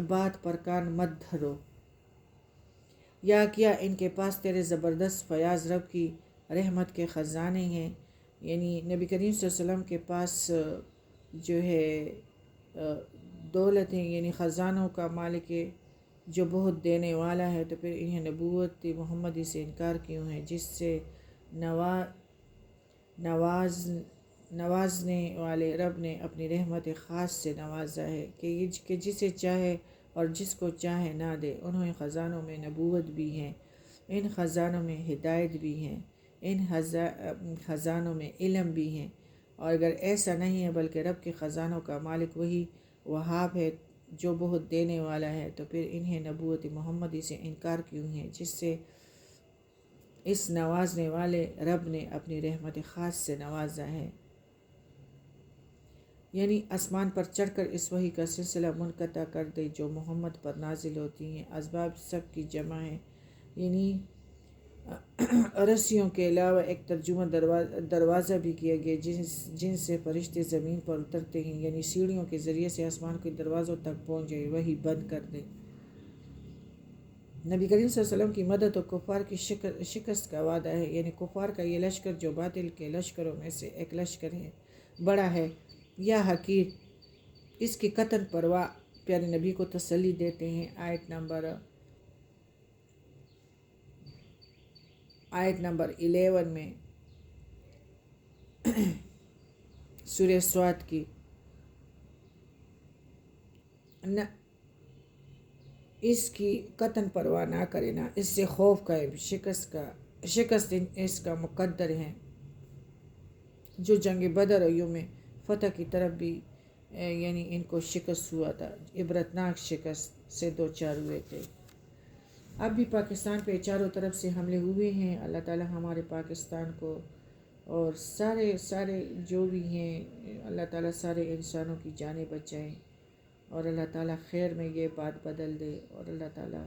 بات پر کان مت دھرو، یا کیا ان کے پاس تیرے زبردست فیاض رب کی رحمت کے خزانے ہیں؟ یعنی نبی کریم صلی اللہ علیہ وسلم کے پاس جو ہے دولت ہے، یعنی خزانوں کا مالک ہے جو بہت دینے والا ہے، تو پھر انہیں نبوت محمدی سے انکار کیوں ہے، جس سے نوازنے والے رب نے اپنی رحمت خاص سے نوازا ہے کہ جسے چاہے اور جس کو چاہے نہ دے۔ انہیں خزانوں میں نبوت بھی ہے، ان خزانوں میں ہدایت بھی ہے، ان خزانوں میں علم بھی ہے، اور اگر ایسا نہیں ہے بلکہ رب کے خزانوں کا مالک وہی وہاب ہے جو بہت دینے والا ہے، تو پھر انہیں نبوت محمدی سے انکار کیوں ہے جس سے اس نوازنے والے رب نے اپنی رحمت خاص سے نوازا ہے۔ یعنی آسمان پر چڑھ کر اس وحی کا سلسلہ منقطع کر دے جو محمد پر نازل ہوتی ہیں۔ اسباب سب کی جمع ہے، یعنی رسیوں کے علاوہ ایک ترجمہ دروازہ بھی کیا گیا جن سے فرشتے زمین پر اترتے ہیں، یعنی سیڑھیوں کے ذریعے سے آسمان کے دروازوں تک پہنچ جائے، وہی بند کر دے۔ نبی کریم صلی اللہ علیہ وسلم کی مدد و کفار کی شکست کا وعدہ ہے، یعنی کفار کا یہ لشکر جو باطل کے لشکروں میں سے ایک لشکر ہے، بڑا ہے یا حقیر، اس کی قطن پرواہ پیارے نبی کو تسلی دیتے ہیں۔ آیت نمبر 11 میں سورہ سواد کی، نہ اس کی قطن پرواہ نہ کرے، نہ اس سے خوف کا، شکست اس کا مقدر ہے۔ جو جنگ بدر اور یوم فتح کی طرف بھی یعنی ان کو شکست ہوا تھا، عبرتناک شکست سے دو چار ہوئے تھے۔ اب بھی پاکستان پہ چاروں طرف سے حملے ہوئے ہیں۔ اللہ تعالی ہمارے پاکستان کو اور سارے جو بھی ہیں، اللہ تعالیٰ سارے انسانوں کی جانیں بچائیں، اور اللہ تعالیٰ خیر میں یہ بات بدل دے، اور اللہ تعالیٰ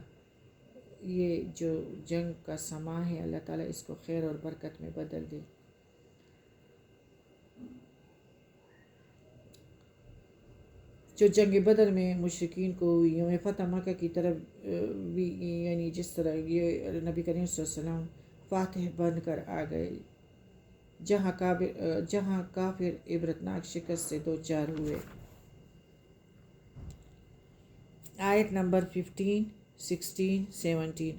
یہ جو جنگ کا سما ہے، اللہ تعالیٰ اس کو خیر اور برکت میں بدل دے۔ جو جنگ بدر میں مشرکین کو یوم فتح مکہ کی طرف بھی یعنی جس طرح یہ نبی کریم صلی اللہ علیہ وسلم فاتح بن کر آ گئے، جہاں کافر عبرتناک شکست سے دو چار ہوئے۔ آیت نمبر 15، 16، 17۔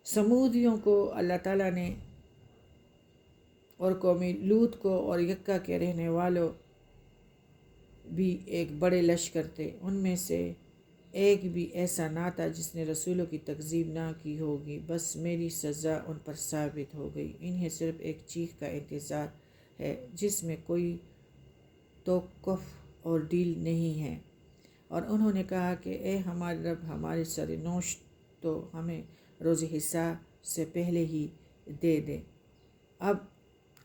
سمودیوں کو اللہ تعالیٰ نے اور قومی لوط کو اور یکا کے رہنے والوں بھی ایک بڑے لشکر تھے، ان میں سے ایک بھی ایسا نہ تھا جس نے رسولوں کی تکذیب نہ کی ہوگی، بس میری سزا ان پر ثابت ہو گئی۔ انہیں صرف ایک چیخ کا انتظار ہے جس میں کوئی توقف اور ڈیل نہیں ہے، اور انہوں نے کہا کہ اے ہمارے رب، ہمارے سر نوشت تو ہمیں روز حساب سے پہلے ہی دے دے۔ اب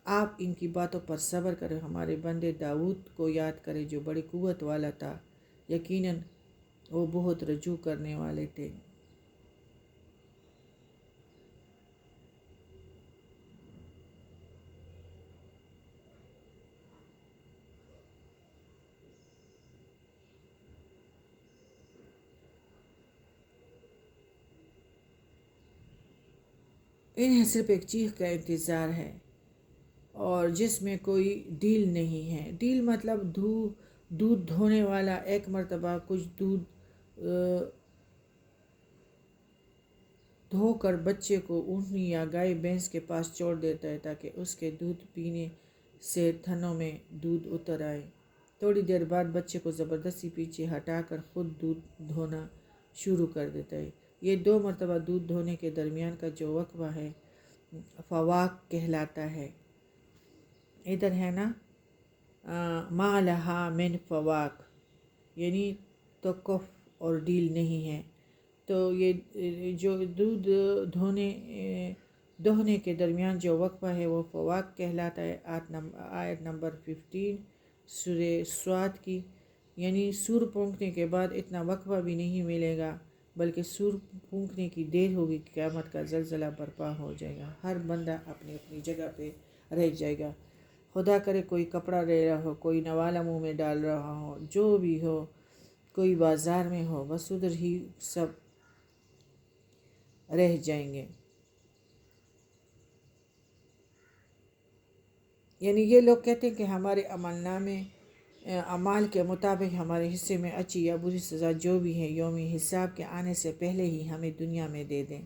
آپ ان کی باتوں پر صبر کریں، ہمارے بندے داؤد کو یاد کریں جو بڑی قوت والا تھا، یقیناً وہ بہت رجوع کرنے والے تھے۔ انہیں صرف ایک چیخ کا انتظار ہے اور جس میں کوئی ڈیل نہیں ہے۔ ڈیل مطلب دودھ دھونے والا ایک مرتبہ کچھ دودھ دھو کر بچے کو اونٹنی یا گائے بھینس کے پاس چھوڑ دیتا ہے تاکہ اس کے دودھ پینے سے تھنوں میں دودھ اتر آئے۔ تھوڑی دیر بعد بچے کو زبردستی پیچھے ہٹا کر خود دودھ دھونا شروع کر دیتا ہے۔ یہ 2 مرتبہ دودھ دھونے کے درمیان کا جو وقفہ ہے فواق کہلاتا ہے۔ ادھر ہے نا ما لہا من فواق، یعنی توقف اور ڈیل نہیں ہے۔ تو یہ جو دودھ دہنے کے درمیان جو وقفہ ہے وہ فواق کہلاتا ہے۔ آیت نمبر 15 سورہ سواد کی، یعنی سور پھونکنے کے بعد اتنا وقفہ بھی نہیں ملے گا، بلکہ سور پھونکنے کی دیر ہوگی، قیامت کا زلزلہ برپا ہو جائے گا، ہر بندہ اپنی اپنی جگہ پہ رہ جائے گا۔ خدا کرے کوئی کپڑا لے رہا ہو، کوئی نوالا منہ میں ڈال رہا ہو، جو بھی ہو، کوئی بازار میں ہو، بس ادھر ہی سب رہ جائیں گے۔ یعنی یہ لوگ کہتے ہیں کہ ہمارے عمل نامے اعمال کے مطابق ہمارے حصے میں اچھی یا بری سزا جو بھی ہے یوم حساب کے آنے سے پہلے ہی ہمیں دنیا میں دے دیں۔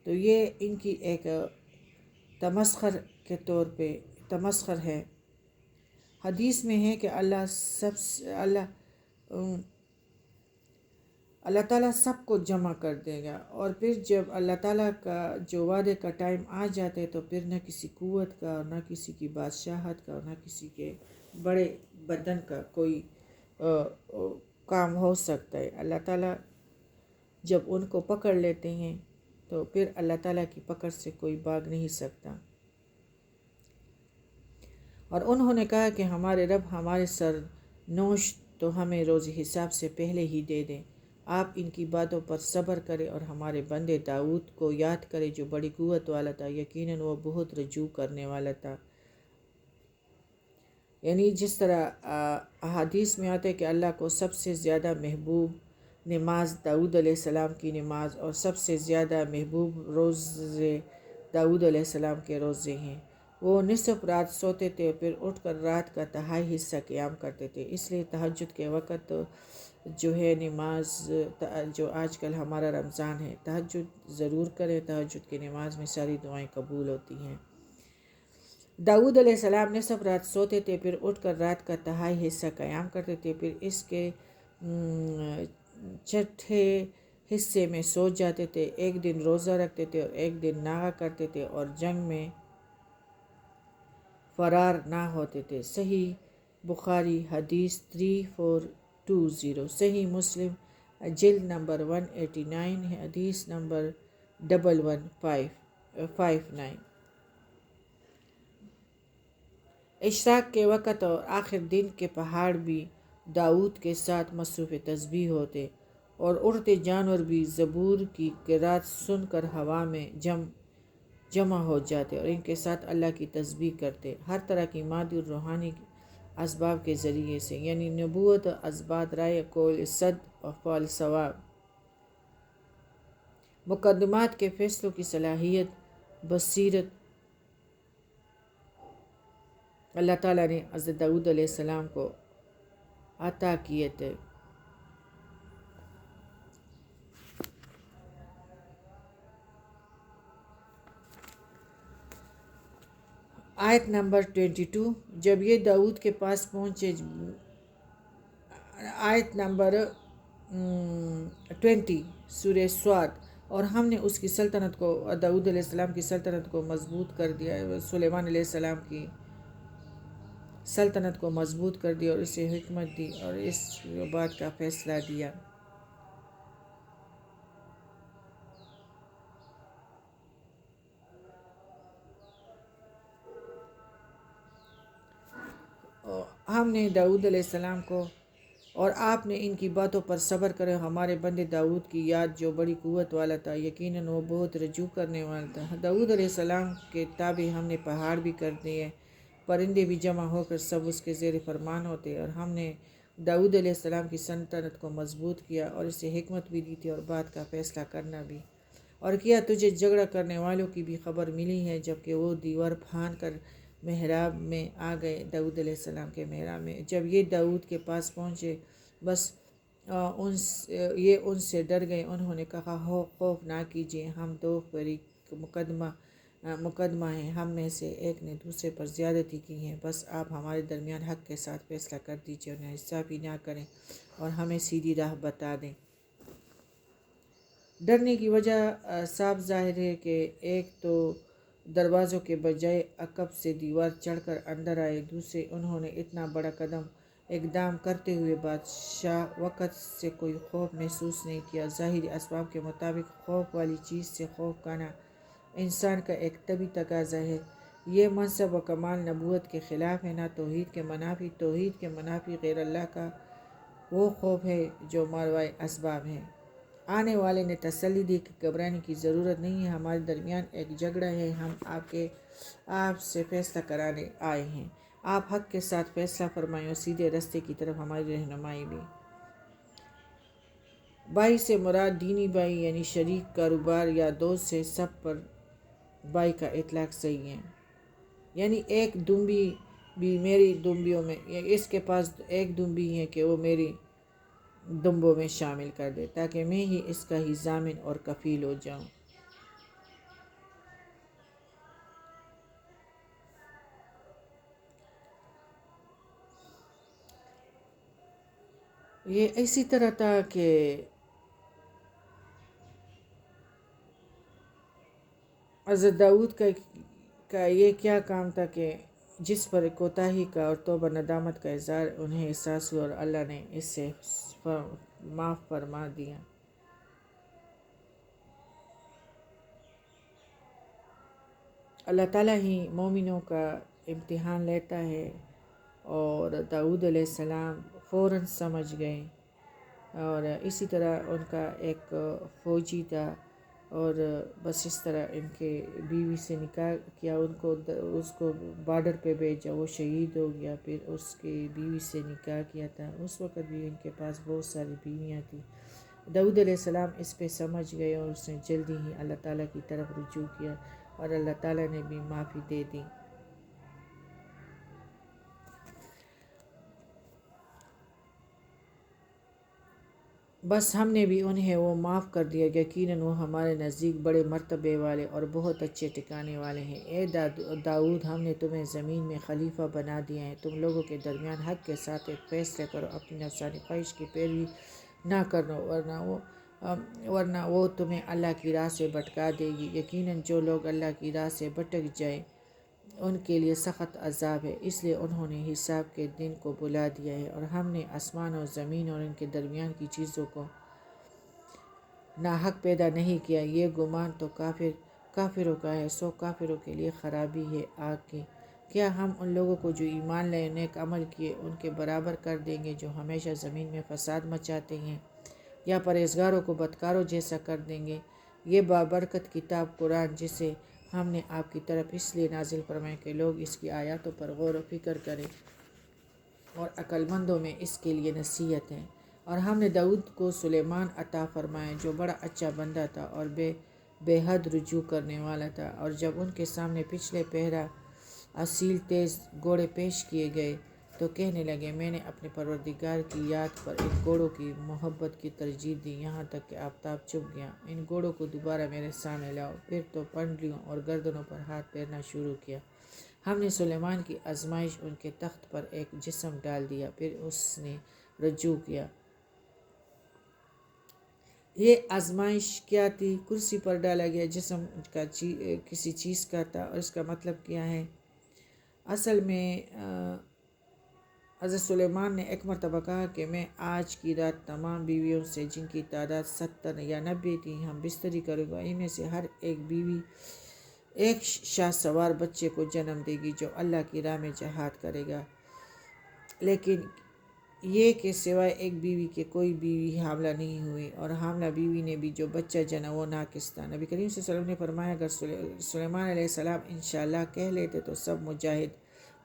تو یہ ان کی ایک تمسخر کے طور پہ تمسخر ہے۔ حدیث میں ہے کہ اللہ تعالیٰ سب کو جمع کر دے گا، اور پھر جب اللہ تعالیٰ کا جو وعدے کا ٹائم آ جاتے تو پھر نہ کسی قوت کا، اور نہ کسی کی بادشاہت کا، اور نہ کسی کے بڑے بدن کا کوئی کام ہو سکتا ہے۔ اللہ تعالیٰ جب ان کو پکڑ لیتے ہیں تو پھر اللہ تعالیٰ کی پکڑ سے کوئی بھاگ نہیں سکتا۔ اور انہوں نے کہا کہ ہمارے رب، ہمارے سر نوشت تو ہمیں روز حساب سے پہلے ہی دے دیں۔ آپ ان کی باتوں پر صبر کریں اور ہمارے بندے داؤد کو یاد کریں جو بڑی قوت والا تھا، یقیناً وہ بہت رجوع کرنے والا تھا۔ یعنی جس طرح احادیث میں آتا ہے کہ اللہ کو سب سے زیادہ محبوب نماز داؤد علیہ السلام کی نماز اور سب سے زیادہ محبوب روزے داؤد علیہ السلام کے روزے ہیں۔ وہ نصف رات سوتے تھے، پھر اٹھ کر رات کا تہائی حصہ قیام کرتے تھے۔ اس لیے تہجد کے وقت جو ہے نماز، جو آج کل ہمارا رمضان ہے، تہجد ضرور کریں۔ تہجد کی نماز میں ساری دعائیں قبول ہوتی ہیں۔ داؤد علیہ السلام نصف رات سوتے تھے، پھر اٹھ کر رات کا تہائی حصہ قیام کرتے تھے، پھر اس کے چھٹے حصے میں سو جاتے تھے۔ ایک دن روزہ رکھتے تھے اور ایک دن ناغہ کرتے تھے اور جنگ میں فرار نہ ہوتے تھے۔ صحیح بخاری حدیث 3420، صحیح مسلم جلد نمبر 189 حدیث نمبر 1159۔ اشراق کے وقت اور آخر دن کے پہاڑ بھی داؤد کے ساتھ مصروف تسبیح ہوتے اور اڑتے جانور بھی زبور کی قرات سن کر ہوا میں جمع ہو جاتے اور ان کے ساتھ اللہ کی تسبیح کرتے، ہر طرح کی مادی اور روحانی اسباب کے ذریعے سے، یعنی نبوت، اثبات رائے، قول صد اور فعل ثواب، مقدمات کے فیصلوں کی صلاحیت، بصیرت اللہ تعالیٰ نے حضرت داؤد علیہ السلام کو عطا کیے تھے۔ آیت نمبر 22، جب یہ داؤد کے پاس پہنچے، آیت نمبر 20 سورہ صاد، اور ہم نے اس کی سلطنت کو، داؤد علیہ السلام کی سلطنت کو مضبوط کر دیا، سلیمان علیہ السلام کی سلطنت کو مضبوط کر دیا اور اسے حکمت دی اور اس بات کا فیصلہ دیا۔ ہم نے داؤد علیہ السلام کو، اور آپ نے ان کی باتوں پر صبر کرے۔ ہمارے بندے داؤد کی یاد جو بڑی قوت والا تھا، یقیناً وہ بہت رجوع کرنے والا تھا۔ داؤد علیہ السلام کے تابع ہم نے پہاڑ بھی کر دیے، پرندے بھی جمع ہو کر سب اس کے زیر فرمان ہوتے، اور ہم نے داؤد علیہ السلام کی سلطنت کو مضبوط کیا اور اسے حکمت بھی دی تھی اور بات کا فیصلہ کرنا بھی، اور کیا تجھے جھگڑا کرنے والوں کی بھی خبر ملی ہے، جبکہ وہ دیوار پھاند کر محراب میں آ گئے، داؤد علیہ السلام کے محراب میں۔ جب یہ داؤد کے پاس پہنچے، بس یہ ان سے ڈر گئے، انہوں نے کہا، خوف نہ کیجیے، ہم دو فریق مقدمہ ہیں، ہم میں سے ایک نے دوسرے پر زیادتی کی ہے، بس آپ ہمارے درمیان حق کے ساتھ فیصلہ کر دیجیے اور ناانصافی نہ کریں اور ہمیں سیدھی راہ بتا دیں۔ ڈرنے کی وجہ صاف ظاہر ہے کہ ایک تو دروازوں کے بجائے عقب سے دیوار چڑھ کر اندر آئے، دوسرے انہوں نے اتنا بڑا اقدام کرتے ہوئے بادشاہ وقت سے کوئی خوف محسوس نہیں کیا۔ ظاہری اسباب کے مطابق خوف والی چیز سے خوف کھانا انسان کا ایک طبعی تقاضا ہے۔ یہ منصب و کمال نبوت کے خلاف ہے، نہ توحید کے منافی۔ توحید کے منافی غیر اللہ کا وہ خوف ہے جو ماورائے اسباب ہے۔ آنے والے نے تسلی دی کہ گھبرانے کی ضرورت نہیں ہے، ہمارے درمیان ایک جھگڑا ہے، ہم آپ سے فیصلہ کرانے آئے ہیں، آپ حق کے ساتھ فیصلہ فرمائیں اور سیدھے راستے کی طرف ہماری رہنمائی بھی۔ بھائی سے مراد دینی بھائی، یعنی شریک کاروبار یا دوست ہے، سب پر بھائی کا اطلاق صحیح ہے۔ یعنی ایک دمبی بھی میری دمبیوں میں، اس کے پاس ایک دمبی ہے کہ وہ میری دمبوں میں شامل کر دے تاکہ میں ہی اس کا ہی ضامن اور کفیل ہو جاؤں۔ یہ اسی طرح تھا کہ حضرت داؤد کا یہ کیا کام تھا کہ جس پر کوتاہی کا اور توبہ ندامت کا اظہار انہیں احساس ہوا اور اللہ نے اس سے معاف فرما دیا۔ اللہ تعالیٰ ہی مومنوں کا امتحان لیتا ہے، اور داؤد علیہ السلام فوراً سمجھ گئے، اور اسی طرح ان کا ایک فوجی تھا، اور بس اس طرح ان کے بیوی سے نکاح کیا، اس کو بارڈر پہ بھیجا، وہ شہید ہو گیا، پھر اس کی بیوی سے نکاح کیا تھا۔ اس وقت بھی ان کے پاس بہت ساری بیویاں تھیں، داؤد علیہ السلام اس پہ سمجھ گئے اور اس نے جلدی ہی اللہ تعالیٰ کی طرف رجوع کیا اور اللہ تعالیٰ نے بھی معافی دے دی۔ بس ہم نے بھی انہیں وہ معاف کر دیا، یقیناً وہ ہمارے نزدیک بڑے مرتبے والے اور بہت اچھے ٹھکانے والے ہیں۔ اے داؤد، ہم نے تمہیں زمین میں خلیفہ بنا دیا ہے، تم لوگوں کے درمیان حق کے ساتھ ایک فیصلے کرو، اپنی نفسانی خواہش کی پیروی نہ کرو، ورنہ وہ تمہیں اللہ کی راہ سے بھٹکا دے گی۔ یقیناً جو لوگ اللہ کی راہ سے بھٹک جائیں ان کے لیے سخت عذاب ہے، اس لیے انہوں نے حساب کے دن کو بھلا دیا ہے، اور ہم نے آسمان اور زمین اور ان کے درمیان کی چیزوں کو ناحق پیدا نہیں کیا۔ یہ گمان تو کافروں کا ہے، سو کافروں کے لیے خرابی ہے آگ کی۔ کیا ہم ان لوگوں کو جو ایمان لائے نیک عمل کیے ان کے برابر کر دیں گے جو ہمیشہ زمین میں فساد مچاتے ہیں، یا پرہیزگاروں کو بدکاروں جیسا کر دیں گے؟ یہ بابرکت کتاب قرآن، جسے ہم نے آپ کی طرف اس لیے نازل فرمایا کہ لوگ اس کی آیاتوں پر غور و فکر کریں، اور عقل مندوں میں اس کے لیے نصیحت ہے۔ اور ہم نے داؤد کو سلیمان عطا فرمایا جو بڑا اچھا بندہ تھا اور بے حد رجوع کرنے والا تھا۔ اور جب ان کے سامنے پچھلے پہرا اصیل تیز گھوڑے پیش کیے گئے تو کہنے لگے، میں نے اپنے پروردگار کی یاد پر ان گھوڑوں کی محبت کی ترجیح دی، یہاں تک کہ آفتاب چھپ گیا۔ ان گھوڑوں کو دوبارہ میرے سامنے لاؤ۔ پھر تو پنڈلیوں اور گردنوں پر ہاتھ پھیرنا شروع کیا۔ ہم نے سلیمان کی آزمائش ان کے تخت پر ایک جسم ڈال دیا، پھر اس نے رجوع کیا۔ یہ آزمائش کیا تھی؟ کرسی پر ڈالا گیا جسم کسی چیز کا تھا، اور اس کا مطلب کیا ہے؟ اصل میں حضرت سلیمان نے ایک مرتبہ کہا کہ میں آج کی رات تمام بیویوں سے، جن کی تعداد 70 یا 90 تھی، ہم بستری کروں گا۔ ان میں سے ہر ایک بیوی ایک شاہ سوار بچے کو جنم دے گی جو اللہ کی راہ میں جہاد کرے گا، لیکن یہ کہ سوائے ایک بیوی کے کوئی بیوی حاملہ نہیں ہوئی، اور حاملہ بیوی نے بھی جو بچہ جنا وہ ناقص تھا۔ نبی کریم صلی اللہ علیہ وسلم نے فرمایا، اگر سلیمان علیہ السلام انشاءاللہ کہہ لیتے تو سب مجاہد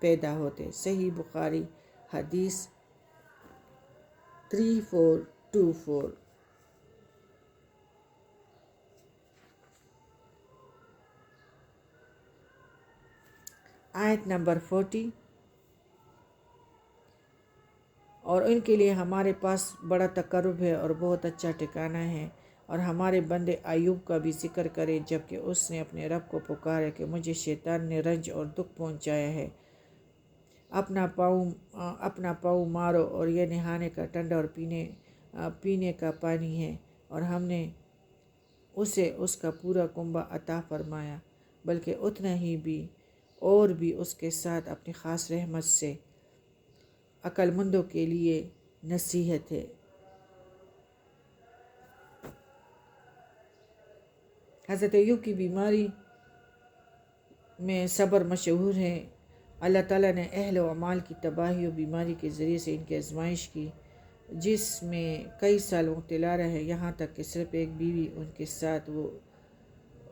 پیدا ہوتے۔ صحیح بخاری حدیث 3424۔ آیت نمبر 40۔ اور ان کے لیے ہمارے پاس بڑا تقرب ہے اور بہت اچھا ٹھکانہ ہے۔ اور ہمارے بندے ایوب کا بھی ذکر کرے، جب کہ اس نے اپنے رب کو پکارا کہ مجھے شیطان نے رنج اور دکھ پہنچایا ہے، اپنا پاؤں مارو، اور یہ نہانے کا ٹھنڈا اور پینے کا پانی ہے، اور ہم نے اسے اس کا پورا کنبہ عطا فرمایا، بلکہ اتنا ہی بھی اور بھی اس کے ساتھ اپنی خاص رحمت سے۔ عقل مندوں کے لیے نصیحت ہے۔ حضرت ایوب کی بیماری میں صبر مشہور ہے۔ اللہ تعالیٰ نے اہل و اعمال کی تباہی و بیماری کے ذریعے سے ان کی آزمائش کی، جس میں کئی سال مبتلا رہے، یہاں تک کہ صرف ایک بیوی ان کے ساتھ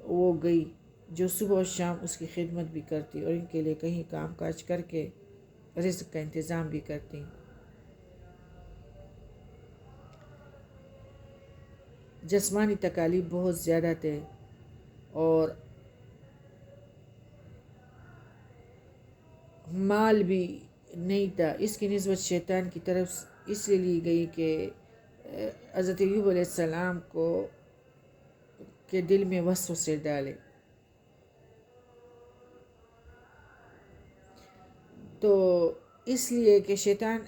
وہ گئی جو صبح و شام اس کی خدمت بھی کرتی اور ان کے لیے کہیں کام کاج کر کے رزق کا انتظام بھی کرتی۔ جسمانی تکالیف بہت زیادہ تھے اور مال بھی نہیں تھا۔ اس کی نسبت شیطان کی طرف اس لیے لی گئی کہ حضرت ایوب علیہ السلام کے دل میں وسوسے ڈالے۔ تو اس لیے کہ شیطان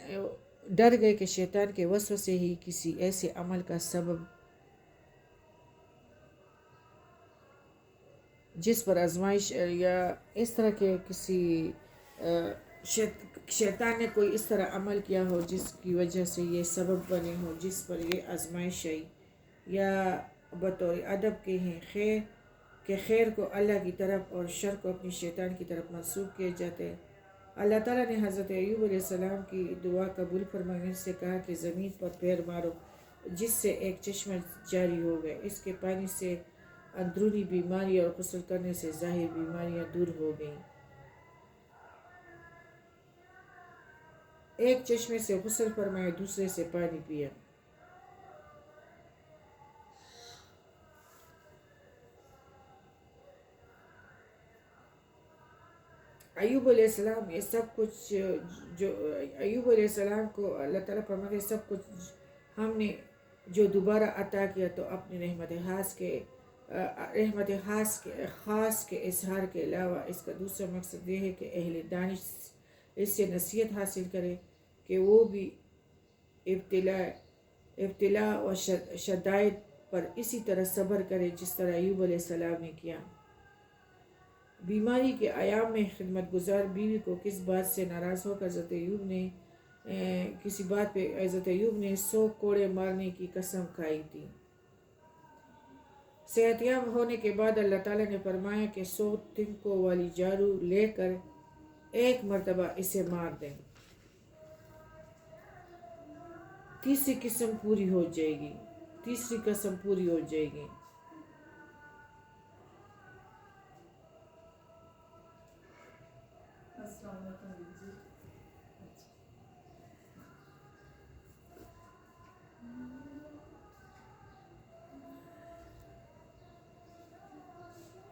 ڈر گئے کہ شیطان کے وسوسے ہی کسی ایسے عمل کا سبب جس پر آزمائش یا اس طرح کے کسی شیطان نے کوئی اس طرح عمل کیا ہو جس کی وجہ سے یہ سبب بنے ہو، جس پر یہ آزمائش آئی، یا بطور ادب کے ہیں خیر کو اللہ کی طرف اور شر کو اپنی شیطان کی طرف منسوب کیے جاتے ہیں۔ اللہ تعالیٰ نے حضرت ایوب علیہ السلام کی دعا قبول فرمائی، ان سے کہا کہ زمین پر پیر مارو، جس سے ایک چشمہ جاری ہو گیا، اس کے پانی سے اندرونی بیماری اور غسل کرنے سے ظاہری بیماریاں دور ہو گئیں۔ ایک چشمے سے غسل فرمایا، دوسرے سے پانی پیا۔ ایوب علیہ السلام یہ سب کچھ جو ایوب علیہ السلام کو اللہ تعالیٰ فرماتے سب کچھ ہم نے جو دوبارہ عطا کیا تو اپنی رحمت خاص کے اظہار کے علاوہ اس کا دوسرا مقصد یہ ہے کہ اہل دانش اس سے نصیحت حاصل کرے کہ وہ بھی ابتلا و شدائد پر اسی طرح صبر کرے جس طرح ایوب علیہ السلام نے کیا۔ بیماری کے ایام میں خدمت گزار بیوی کو کس بات سے ناراض ہو کر کسی بات پہ حضرت ایوب نے 100 کوڑے مارنے کی قسم کھائی تھی۔ صحت یاب ہونے کے بعد اللہ تعالیٰ نے فرمایا کہ 100 تنکوں والی جاڑو لے کر ایک مرتبہ اسے مار دیں، تیسری قسم پوری ہو جائے گی۔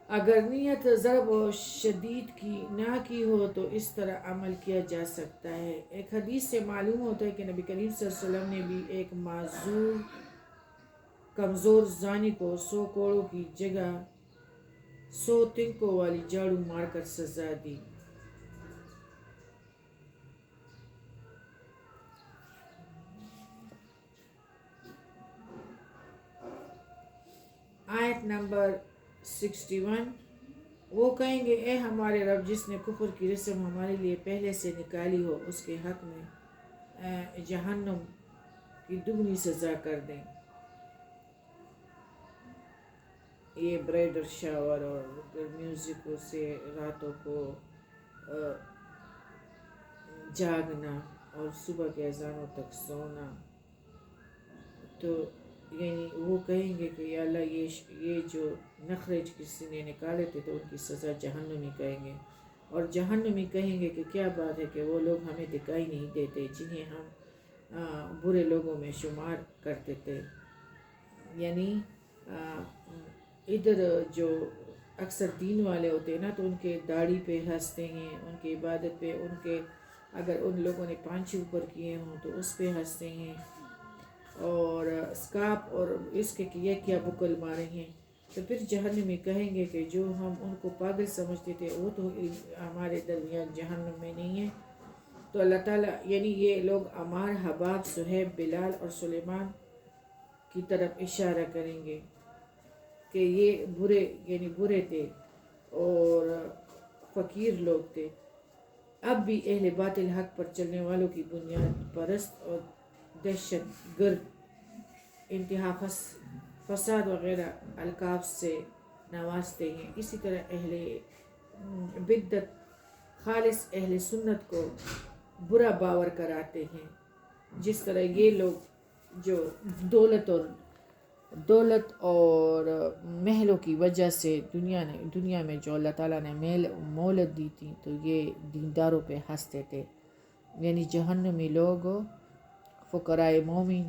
اگر نیت ضرب و شدید کی نہ کی ہو تو اس طرح عمل کیا جا سکتا ہے۔ ایک حدیث سے معلوم ہوتا ہے کہ نبی کریم صلی اللہ علیہ وسلم نے بھی ایک معذور کمزور زانی کو 100 کوڑوں کی جگہ 100 تنکوں والی جاڑو مار کر سزا دی۔ آیت نمبر 61 وہ کہیں گے اے ہمارے رب جس نے کفر کی رسم ہمارے لیے پہلے سے نکالی ہو اس کے حق میں جہنم کی دگنی سزا کر دیں۔ یہ برائڈل شاور اور میوزک سے راتوں کو جاگنا اور صبح کے اذانوں تک سونا، تو یعنی وہ کہیں گے کہ یا اللہ یہ جو نخرے کسی نے نکالے تھے تو ان کی سزا جہنمی کہیں گے، اور جہنمی کہیں گے کہ کیا بات ہے کہ وہ لوگ ہمیں دکھائی نہیں دیتے جنہیں ہم برے لوگوں میں شمار کرتے تھے۔ یعنی ادھر جو اکثر دین والے ہوتے ہیں نا تو ان کے داڑھی پہ ہنستے ہیں، ان کی عبادت پہ، ان کے اگر ان لوگوں نے پانچے اوپر کیے ہوں تو اس پہ ہنستے ہیں، اور اسکاپ اور اس کے کیا کیا بکل مارے ہیں، تو پھر جہنمی کہیں گے کہ جو ہم ان کو پاگل سمجھتے تھے وہ تو ہمارے درمیان جہنم میں نہیں ہے۔ تو اللہ تعالیٰ یعنی یہ لوگ عمار، حباب، صہیب، بلال اور سلیمان کی طرف اشارہ کریں گے کہ یہ برے تھے اور فقیر لوگ تھے۔ اب بھی اہل باطل حق پر چلنے والوں کی بنیاد پرست اور دہشت گرد، انتہا فساد وغیرہ القاب سے نوازتے ہیں۔ اسی طرح اہل بدعت خالص اہل سنت کو برا باور کراتے ہیں، جس طرح یہ لوگ جو دولت اور محلوں کی وجہ سے دنیا میں جو اللہ تعالیٰ نے مولت دی تھی تو یہ دینداروں پہ ہنستے تھے۔ یعنی جہنمی لوگ فقراء مومن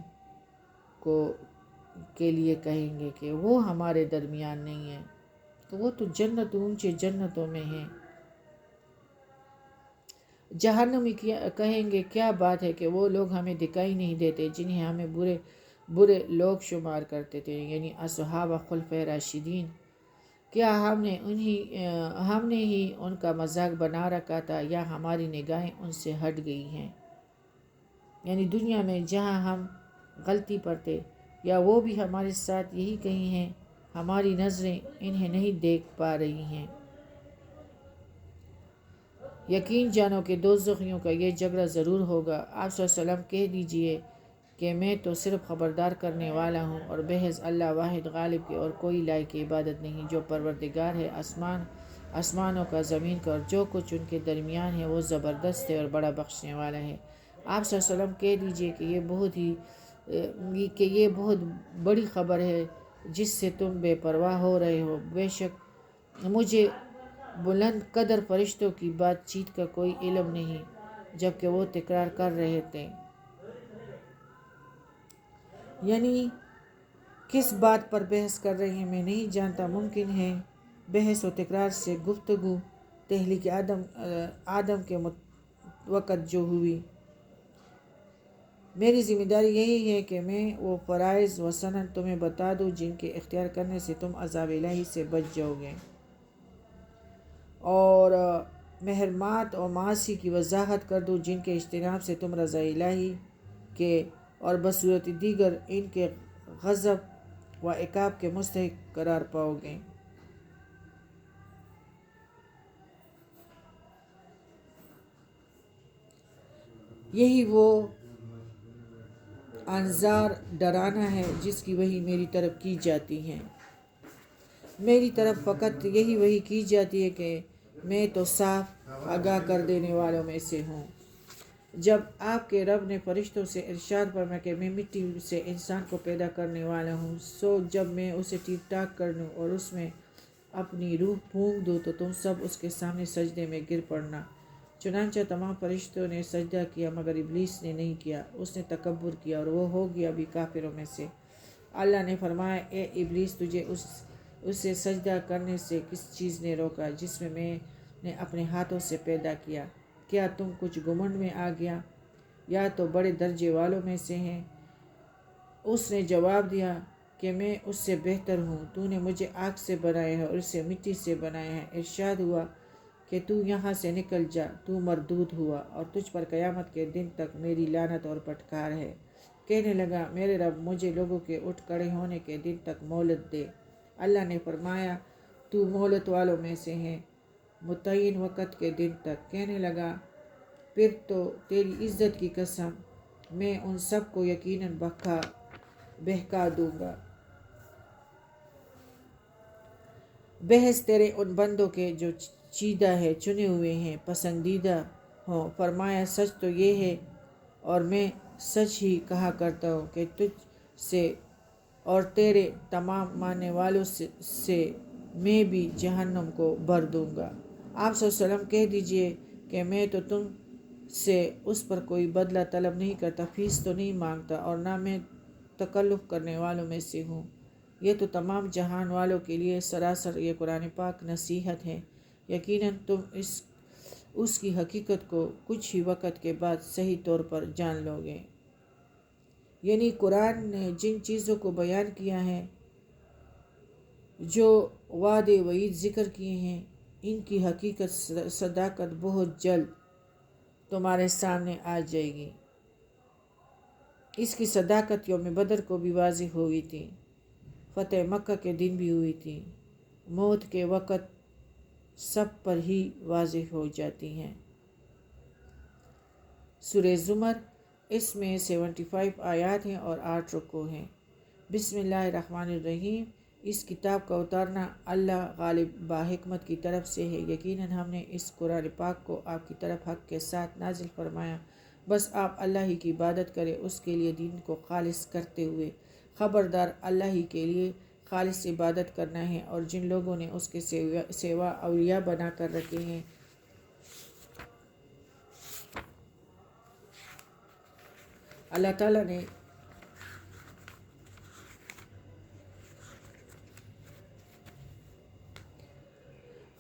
کے لیے کہیں گے کہ وہ ہمارے درمیان نہیں ہیں، تو وہ تو اونچے جنتوں میں ہیں۔ جہنمی کہیں گے کیا بات ہے کہ وہ لوگ ہمیں دکھائی نہیں دیتے جنہیں ہمیں برے لوگ شمار کرتے تھے، یعنی اصحاب خلفۂ راشدین، کیا ہم نے ہی ان کا مذاق بنا رکھا تھا یا ہماری نگاہیں ان سے ہٹ گئی ہیں؟ یعنی دنیا میں جہاں ہم غلطی پر تھے یا وہ بھی ہمارے ساتھ یہی کہیں ہیں، ہماری نظریں انہیں نہیں دیکھ پا رہی ہیں۔ یقین جانو کہ دوزخیوں کا یہ جھگڑا ضرور ہوگا۔ آپ صلی اللہ علیہ وسلم کہہ دیجئے کہ میں تو صرف خبردار کرنے والا ہوں، اور بحث اللہ واحد غالب کے اور کوئی لائق عبادت نہیں، جو پروردگار ہے آسمانوں کا، زمین کا اور جو کچھ ان کے درمیان ہے، وہ زبردست ہے اور بڑا بخشنے والا ہے۔ آپ صلی اللہ علیہ وسلم کہہ دیجئے کہ یہ بہت بڑی خبر ہے جس سے تم بے پرواہ ہو رہے ہو۔ بے شک مجھے بلند قدر فرشتوں کی بات چیت کا کوئی علم نہیں، جبکہ وہ تکرار کر رہے تھے۔ یعنی کس بات پر بحث کر رہے ہیں میں نہیں جانتا، ممکن ہے بحث و تکرار سے گفتگو تحلیق آدم کے وقت جو ہوئی۔ میری ذمہ داری یہی ہے کہ میں وہ فرائض و سنن تمہیں بتا دوں جن کے اختیار کرنے سے تم عذاب الہی سے بچ جاؤ گے، اور محرمات اور معاصی کی وضاحت کر دوں جن کے اجتناب سے تم رضا الہی کے اور بصورت دیگر ان کے غضب و عقاب کے مستحق قرار پاؤ گے۔ یہی وہ انذار ڈرانا ہے جس کی وحی میری طرف کی جاتی ہے۔ میری طرف فقط یہی وحی کی جاتی ہے کہ میں تو صاف آگاہ کر دینے والوں میں سے ہوں۔ جب آپ کے رب نے فرشتوں سے ارشاد فرمایا کہ میں مٹی سے انسان کو پیدا کرنے والا ہوں، سو جب میں اسے ٹھیک ٹھاک کر لوں اور اس میں اپنی روح پھونک دوں تو تم سب اس کے سامنے سجدے میں گر پڑنا۔ چنانچہ تمام فرشتوں نے سجدہ کیا مگر ابلیس نے نہیں کیا، اس نے تکبر کیا اور وہ ہو گیا بھی کافروں میں سے۔ اللہ نے فرمایا، اے ابلیس، تجھے اسے سجدہ کرنے سے کس چیز نے روکا جس میں نے اپنے ہاتھوں سے پیدا کیا؟ کیا تم کچھ گمنڈ میں آ گیا یا تو بڑے درجے والوں میں سے ہیں؟ اس نے جواب دیا کہ میں اس سے بہتر ہوں، تو نے مجھے آگ سے بنایا ہے اور اسے مٹی سے بنایا ہے۔ ارشاد ہوا کہ تو یہاں سے نکل جا، تو مردود ہوا اور تجھ پر قیامت کے دن تک میری لعنت اور پھٹکار ہے۔ کہنے لگا، میرے رب، مجھے لوگوں کے اٹھ کھڑے ہونے کے دن تک مہلت دے۔ اللہ نے فرمایا، تو مہلت والوں میں سے ہے متعین وقت کے دن تک۔ کہنے لگا، پھر تو تیری عزت کی قسم، میں ان سب کو یقیناً بہکا دوں گا۔ بحث تیرے ان بندوں کے جو چیدہ ہے، چنے ہوئے ہیں، پسندیدہ ہوں۔ فرمایا، سچ تو یہ ہے اور میں سچ ہی کہا کرتا ہوں کہ تجھ سے اور تیرے تمام ماننے والوں سے میں بھی جہنم کو بھر دوں گا۔ آپ صلی اللہ علیہ وسلم کہہ دیجئے کہ میں تو تم سے اس پر کوئی بدلہ طلب نہیں کرتا، فیس تو نہیں مانگتا، اور نہ میں تکلف کرنے والوں میں سے ہوں۔ یہ تو تمام جہان والوں کے لیے سراسر یہ قرآن پاک نصیحت ہے۔ یقیناً تم اس کی حقیقت کو کچھ ہی وقت کے بعد صحیح طور پر جان لو گے۔ یعنی قرآن نے جن چیزوں کو بیان کیا ہے، جو وعدے وعید ذکر کیے ہیں، ان کی حقیقت صداقت بہت جلد تمہارے سامنے آ جائے گی۔ اس کی صداقت یوم بدر کو بھی واضح ہوئی تھی، فتح مکہ کے دن بھی ہوئی تھی، موت کے وقت سب پر ہی واضح ہو جاتی ہیں۔ سورہ زمر، اس میں 75 آیات ہیں اور 8 رکوع ہیں۔ بسم اللہ الرحمن الرحیم۔ اس کتاب کا اتارنا اللہ غالب باحکمت کی طرف سے ہے۔ یقیناً ہم نے اس قرآن پاک کو آپ کی طرف حق کے ساتھ نازل فرمایا، بس آپ اللہ ہی کی عبادت کریں، اس کے لیے دین کو خالص کرتے ہوئے۔ خبردار، اللہ ہی کے لیے خالص عبادت کرنا ہے، اور جن لوگوں نے اس کے سوا اولیاء بنا کر رکھے ہیں، اللہ تعالیٰ نے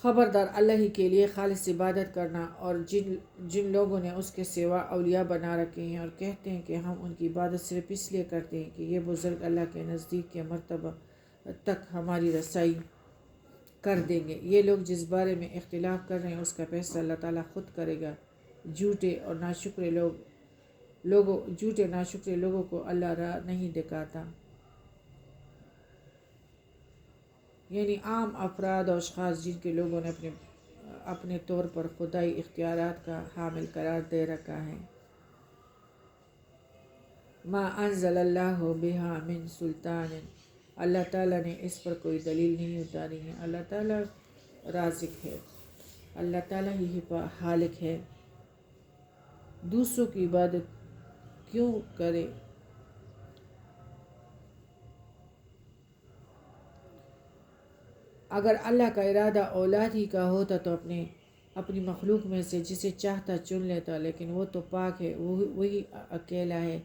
خبردار اللہ ہی کے لیے خالص عبادت کرنا، اور جن لوگوں نے اس کے سوا اولیاء بنا رکھے ہیں اور کہتے ہیں کہ ہم ان کی عبادت صرف اس لیے کرتے ہیں کہ یہ بزرگ اللہ کے نزدیک کے مرتبہ تک ہماری رسائی کر دیں گے۔ یہ لوگ جس بارے میں اختلاف کر رہے ہیں اس کا فیصلہ اللہ تعالیٰ خود کرے گا۔ جھوٹے ناشکرے لوگوں کو اللہ راہ نہیں دکھاتا۔ یعنی عام افراد اور اشخاص جن کے لوگوں نے اپنے طور پر خدائی اختیارات کا حامل قرار دے رکھا ہے۔ ما انزل اللہ بہا من سلطان، اللہ تعالیٰ نے اس پر کوئی دلیل نہیں اتاری ہے۔ اللہ تعالیٰ رازق ہے، اللہ تعالیٰ ہی خالق ہے، دوسروں کی عبادت کیوں کرے؟ اگر اللہ کا ارادہ اولاد ہی کا ہوتا تو اپنی مخلوق میں سے جسے چاہتا چن لیتا، لیکن وہ تو پاک ہے، وہی اکیلا ہے۔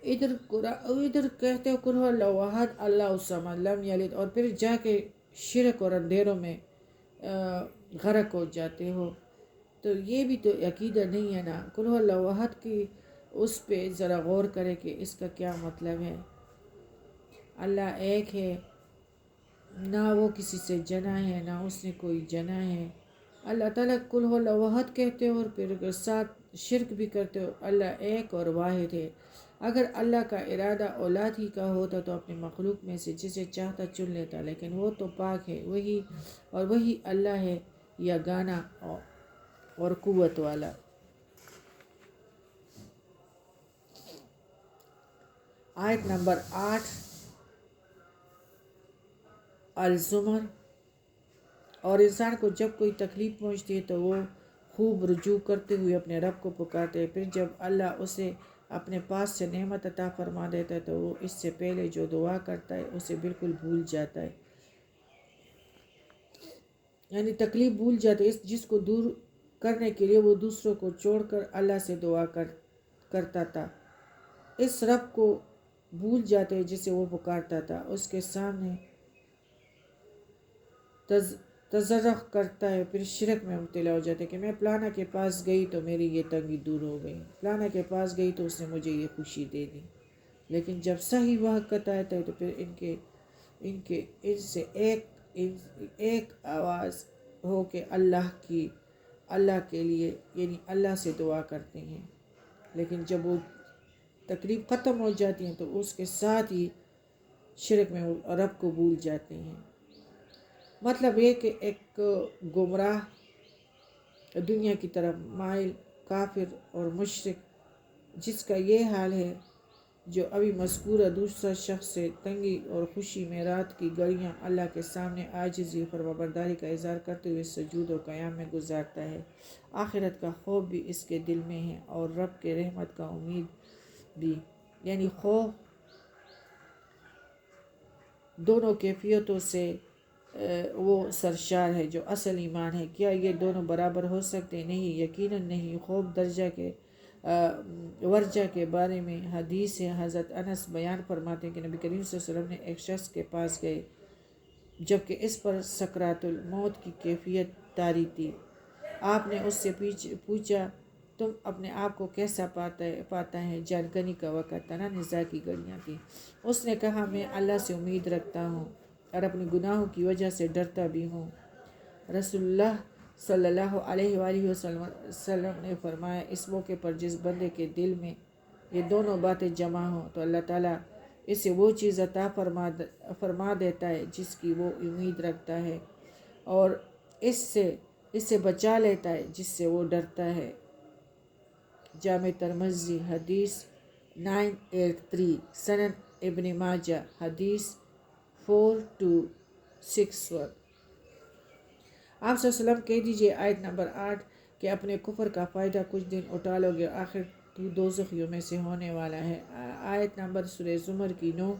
ادھر کہتے ہیں قل هو اللہ احد اللہ الصمد لم یلد، اور پھر جا کے شرک اور اندھیروں میں غرق ہو جاتے ہو۔ تو یہ بھی تو عقیدہ نہیں ہے نا۔ قل هو اللہ احد کی اس پہ ذرا غور کرے کہ اس کا کیا مطلب ہے۔ اللہ ایک ہے، نہ وہ کسی سے جنا ہے نہ اس نے کوئی جنا ہے۔ اللہ تعالیٰ قل هو اللہ احد کہتے ہو اور پھر ساتھ شرک بھی کرتے ہو۔ اللہ ایک اور واحد ہے۔ اگر اللہ کا ارادہ اولاد ہی کا ہوتا تو اپنے مخلوق میں سے جسے چاہتا چن لیتا، لیکن وہ تو پاک ہے، وہی اللہ ہے یا گانا اور قوت والا۔ آیت نمبر 8 الزمر۔ اور انسان کو جب کوئی تکلیف پہنچتی ہے تو وہ خوب رجوع کرتے ہوئے اپنے رب کو پکارتے ہیں، پھر جب اللہ اسے اپنے پاس سے نعمت عطا فرما دیتا ہے تو وہ اس سے پہلے جو دعا کرتا ہے اسے بالکل بھول جاتا ہے، یعنی تکلیف بھول جاتا ہے۔ جس کو دور کرنے کے لیے وہ دوسروں کو چھوڑ کر اللہ سے دعا کرتا تھا، اس رب کو بھول جاتے ہیں جسے وہ پکارتا تھا، اس کے سامنے تضرع کرتا ہے، پھر شرک میں مبتلا ہو جاتا ہے کہ میں فلانا کے پاس گئی تو میری یہ تنگی دور ہو گئی، فلانا کے پاس گئی تو اس نے مجھے یہ خوشی دے دی۔ لیکن جب صحیح وقت آتا ہے تو پھر ان سے ایک آواز ہو کہ اللہ کے لیے، یعنی اللہ سے دعا کرتے ہیں، لیکن جب وہ تکلیف ختم ہو جاتی ہیں تو اس کے ساتھ ہی شرک میں رب کو بھول جاتے ہیں۔ مطلب یہ کہ ایک گمراہ، دنیا کی طرف مائل کافر اور مشرک جس کا یہ حال ہے، جو ابھی مذکورہ دوسرا شخص سے تنگی اور خوشی میں رات کی گھڑیاں اللہ کے سامنے عاجزی اور فرمانبرداری کا اظہار کرتے ہوئے سجود اور قیام میں گزارتا ہے، آخرت کا خوف بھی اس کے دل میں ہے اور رب کے رحمت کا امید بھی، یعنی خوف دونوں کیفیتوں سے وہ سرشار ہے جو اصل ایمان ہے۔ کیا یہ دونوں برابر ہو سکتے؟ نہیں، یقیناً نہیں۔ خوف ورجہ کے بارے میں حدیث ہے، حضرت انس بیان فرماتے ہیں کہ نبی کریم صلی اللہ علیہ وسلم نے ایک شخص کے پاس گئے جبکہ اس پر سکرات الموت کی کیفیت طاری تھی۔ آپ نے اس سے پوچھا تم اپنے آپ کو کیسا پاتا ہے؟ جانکنی کا وقت تھا، نزاع کی گھڑیاں تھیں۔ اس نے کہا میں اللہ سے امید رکھتا ہوں اور اپنے گناہوں کی وجہ سے ڈرتا بھی ہوں۔ رسول اللہ صلی اللہ علیہ وآلہ وسلم نے فرمایا اس موقع پر جس بندے کے دل میں یہ دونوں باتیں جمع ہوں تو اللہ تعالیٰ اسے وہ چیز عطا فرما دیتا ہے جس کی وہ امید رکھتا ہے، اور اس سے بچا لیتا ہے جس سے وہ ڈرتا ہے۔ جامع ترمذی حدیث 983، سنن ابن ماجہ حدیث 4261۔ آپ صلی اللہ علیہ وسلم کہہ دیجئے آیت نمبر 8 کہ اپنے کفر کا فائدہ کچھ دن اٹھا لو گے، آخر تو دوزخیوں میں سے ہونے والا ہے۔ آیت نمبر سورہ زمر کی 9۔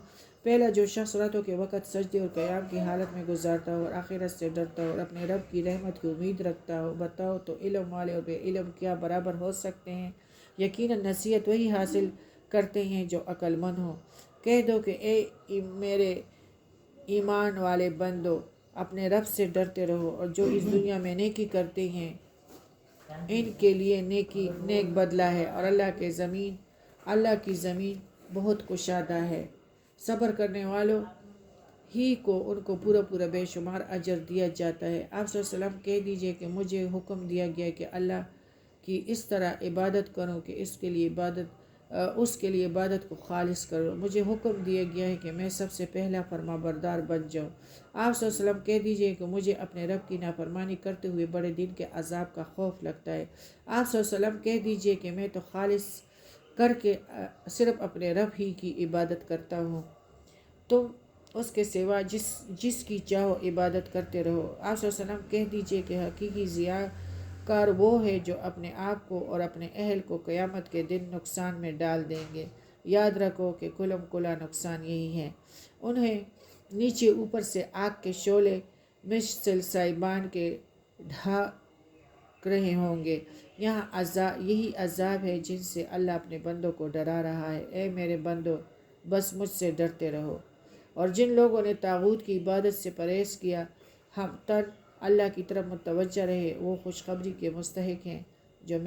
پہلا جو شخص راتوں کے وقت سجدے اور قیام کی حالت میں گزارتا ہو اور آخرت سے ڈرتا ہو اور اپنے رب کی رحمت کی امید رکھتا ہو، بتاؤ تو علم والے اور بے علم کیا برابر ہو سکتے ہیں؟ یقیناً نصیحت وہی حاصل کرتے ہیں جو عقل مند ہوں۔ کہہ دو کہ اے میرے ایمان والے بندو، اپنے رب سے ڈرتے رہو اور جو اس دنیا میں نیکی کرتے ہیں ان کے لیے نیک بدلہ ہے، اور اللہ کی زمین بہت کشادہ ہے۔ صبر کرنے والوں ہی کو ان کو پورا بے شمار اجر دیا جاتا ہے۔ آپ صلی اللہ علیہ وسلم کہہ دیجئے کہ مجھے حکم دیا گیا کہ اللہ کی اس طرح عبادت کروں کہ اس کے لیے عبادت کو خالص کرو۔ مجھے حکم دیا گیا ہے کہ میں سب سے پہلا فرما بردار بن جاؤں۔ آپ صلی اللہ علیہ وسلم کہہ دیجئے کہ مجھے اپنے رب کی نافرمانی کرتے ہوئے بڑے دن کے عذاب کا خوف لگتا ہے۔ آپ صلی اللہ علیہ وسلم کہہ دیجئے کہ میں تو خالص کر کے صرف اپنے رب ہی کی عبادت کرتا ہوں، تم اس کے سوا جس کی چاہو عبادت کرتے رہو۔ آپ صلی اللہ علیہ وسلم کہہ دیجئے کہ حقیقی ضیاءکار وہ ہے جو اپنے آپ کو اور اپنے اہل کو قیامت کے دن نقصان میں ڈال دیں گے۔ یاد رکھو کہ کلم کلا نقصان یہی ہے، انہیں نیچے اوپر سے آگ کے شعلے مثل سائبان کے ڈھانک رہے ہوں گے۔ یہی عذاب ہے جن سے اللہ اپنے بندوں کو ڈرا رہا ہے۔ اے میرے بندو، بس مجھ سے ڈرتے رہو۔ اور جن لوگوں نے طاغوت کی عبادت سے پرہیز کیا، ہم تن اللہ کی طرف متوجہ رہے، وہ خوشخبری کے مستحق ہیں جو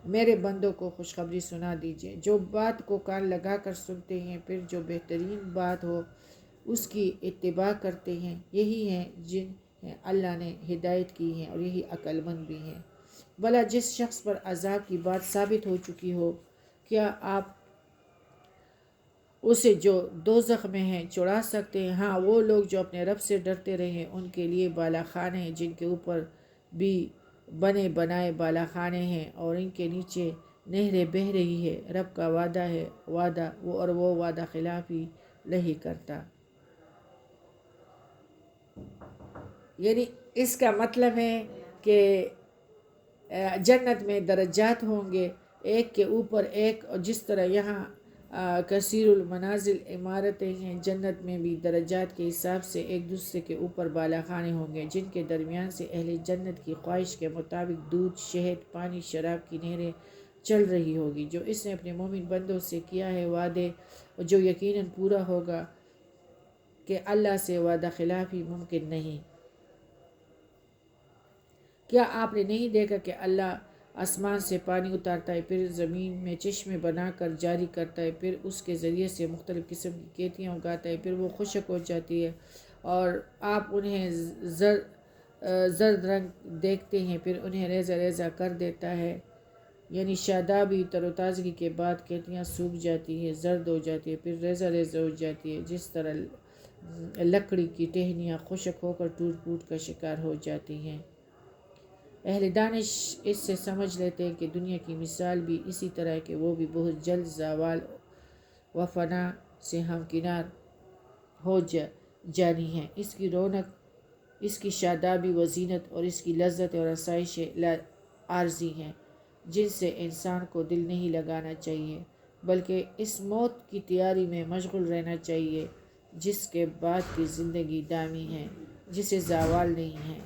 میرے بندوں کو خوشخبری سنا دیجیے۔ جو بات کو کان لگا کر سنتے ہیں، پھر جو بہترین بات ہو اس کی اتباع کرتے ہیں، یہی ہیں جنہیں اللہ نے ہدایت کی ہے اور یہی عقل مند بھی ہیں۔ بھلا جس شخص پر عذاب کی بات ثابت ہو چکی ہو، کیا آپ اسے جو دوزخ میں ہیں چھڑا سکتے ہیں؟ ہاں، وہ لوگ جو اپنے رب سے ڈرتے رہے، ان کے لیے بالا خانے ہیں جن کے اوپر بھی بنے بنائے بالا خانے ہیں، اور ان کے نیچے نہریں بہہ رہی ہے۔ رب کا وعدہ ہے، اور وہ وعدہ خلافی نہیں کرتا۔ یعنی اس کا مطلب ہے کہ جنت میں درجات ہوں گے، ایک کے اوپر ایک، اور جس طرح یہاں کثیر المنازل عمارتیں ہیں، جنت میں بھی درجات کے حساب سے ایک دوسرے کے اوپر بالا خانے ہوں گے، جن کے درمیان سے اہل جنت کی خواہش کے مطابق دودھ، شہد، پانی، شراب کی نہریں چل رہی ہوگی۔ جو اس نے اپنے مومن بندوں سے کیا ہے وعدے، جو یقیناً پورا ہوگا کہ اللہ سے وعدہ خلافی ممکن نہیں۔ کیا آپ نے نہیں دیکھا کہ اللہ آسمان سے پانی اتارتا ہے، پھر زمین میں چشمے بنا کر جاری کرتا ہے، پھر اس کے ذریعے سے مختلف قسم کی کھیتیاں اگاتا ہے، پھر وہ خشک ہو جاتی ہے اور آپ انہیں زرد رنگ دیکھتے ہیں، پھر انہیں ریزہ ریزہ کر دیتا ہے۔ یعنی شادابی تر و تازگی کے بعد کھیتیاں سوکھ جاتی ہیں، زرد ہو جاتی ہے، پھر ریزہ ریزہ ہو جاتی ہے، جس طرح لکڑی کی ٹہنیاں خشک ہو کر ٹوٹ پھوٹ کا شکار ہو جاتی ہیں۔ اہل دانش اس سے سمجھ لیتے ہیں کہ دنیا کی مثال بھی اسی طرح ہے کہ وہ بھی بہت جلد زوال و فنا سے ہمکنار ہو جانی ہے۔ اس کی رونق، اس کی شادابی و زینت اور اس کی لذت اور آسائشیں عارضی ہیں، جن سے انسان کو دل نہیں لگانا چاہیے، بلکہ اس موت کی تیاری میں مشغول رہنا چاہیے جس کے بعد کی زندگی دامی ہے، جسے زوال نہیں ہے۔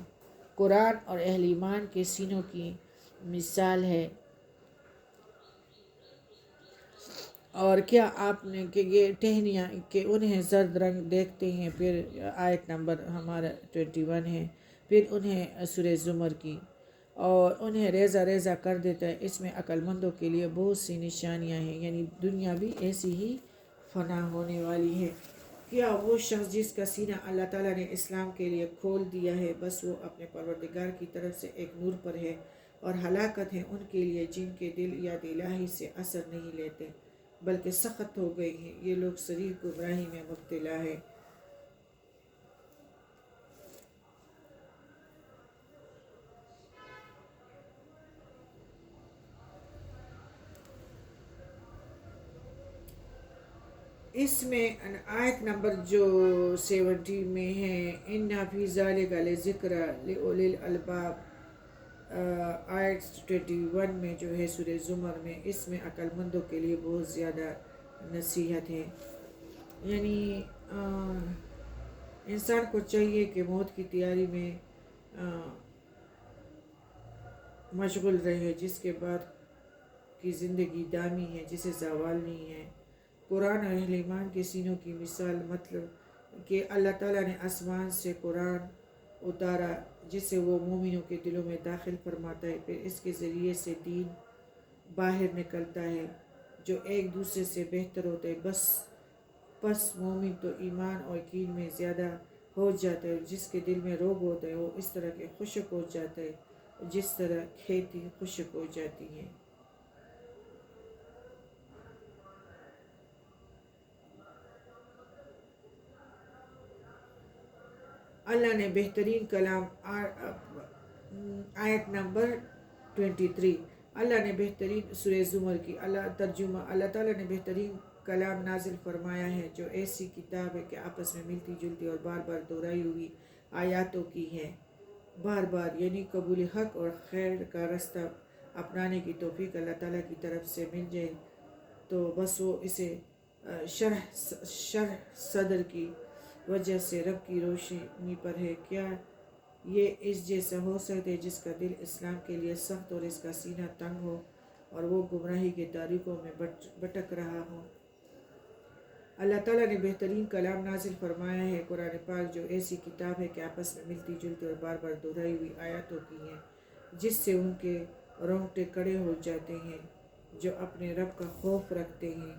قرآن اور اہل ایمان کے سینوں کی مثال ہے۔ اور کیا آپ نے کہ یہ ٹہنیاں کہ انہیں زرد رنگ دیکھتے ہیں، پھر آیت نمبر ہمارا 21 ہے، پھر انہیں سورہ زمر کی، اور انہیں ریزہ ریزہ کر دیتا ہے۔ اس میں عقل مندوں کے لیے بہت سی نشانیاں ہیں، یعنی دنیا بھی ایسی ہی فنا ہونے والی ہے۔ کیا وہ شخص جس کا سینہ اللہ تعالیٰ نے اسلام کے لیے کھول دیا ہے، بس وہ اپنے پروردگار کی طرف سے ایک نور پر ہے، اور ہلاکت ہے ان کے لیے جن کے دل یاد الہی سے اثر نہیں لیتے بلکہ سخت ہو گئے ہیں، یہ لوگ شدید گمراہی میں مبتلا ہیں۔ اس میں آیت نمبر جو 70 میں ہے، ان فی ذالک لذکر لأولی الالباب، آیت 21 میں جو ہے سورہ زمر میں، اس میں عقل مندوں کے لیے بہت زیادہ نصیحت ہے۔ یعنی انسان کو چاہیے کہ موت کی تیاری میں مشغول رہے، جس کے بعد کی زندگی دامی ہے، جسے زوال نہیں ہے۔ قرآن اور اہل ایمان کے سینوں کی مثال، مطلب کہ اللہ تعالیٰ نے آسمان سے قرآن اتارا جسے وہ مومنوں کے دلوں میں داخل فرماتا ہے، پھر اس کے ذریعے سے دین باہر نکلتا ہے جو ایک دوسرے سے بہتر ہوتا ہے۔ پس مومن تو ایمان اور یقین میں زیادہ ہو جاتا ہے، جس کے دل میں روب ہوتا ہے وہ اس طرح کے خشک ہو جاتا ہے جس طرح کھیتی خشک ہو جاتی ہے۔ اللہ نے بہترین کلام، آیت نمبر 23، اللہ نے بہترین سورہ زمر کی ترجمہ، اللہ تعالیٰ نے بہترین کلام نازل فرمایا ہے جو ایسی کتاب ہے کہ آپس میں ملتی جلتی اور بار بار دہرائی ہوئی آیاتوں کی ہے۔ بار بار یعنی قبول حق اور خیر کا راستہ اپنانے کی توفیق اللہ تعالیٰ کی طرف سے مل جائے تو بس وہ اسے شرح صدر کی وجہ سے رب کی روشنی پر ہے۔ کیا یہ اس جیسا ہو سکتا ہے جس کا دل اسلام کے لیے سخت اور اس کا سینہ تنگ ہو اور وہ گمراہی کے تاریکوں میں بھٹک رہا ہو؟ اللہ تعالیٰ نے بہترین کلام نازل فرمایا ہے قرآن پاک، جو ایسی کتاب ہے کہ آپس میں ملتی جلتی اور بار بار دہرائی ہوئی آیاتوں کی ہیں، جس سے ان کے رونگٹے کھڑے ہو جاتے ہیں جو اپنے رب کا خوف رکھتے ہیں،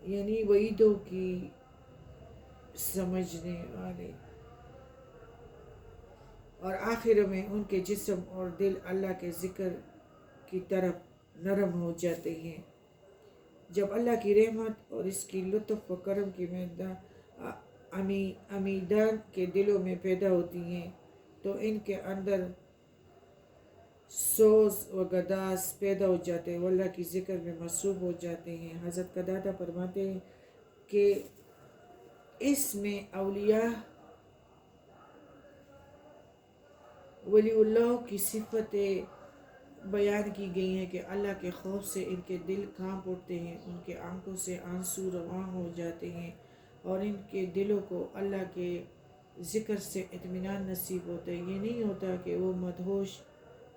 یعنی وعیدوں کی سمجھنے والے، اور آخر میں ان کے جسم اور دل اللہ کے ذکر کی طرف نرم ہو جاتے ہیں۔ جب اللہ کی رحمت اور اس کی لطف و کرم کی امیدان کے دلوں میں پیدا ہوتی ہیں تو ان کے اندر سوز و گداز پیدا ہو جاتے ہیں، وہ اللہ کی ذکر میں مصروف ہو جاتے ہیں۔ حضرت قتادہ فرماتے ہیں کہ اس میں اولیاء ولی اللہ کی صفتیں بیان کی گئی ہیں کہ اللہ کے خوف سے ان کے دل کانپ اٹھتے ہیں، ان کے آنکھوں سے آنسو رواں ہو جاتے ہیں، اور ان کے دلوں کو اللہ کے ذکر سے اطمینان نصیب ہوتا ہے۔ یہ نہیں ہوتا کہ وہ مدہوش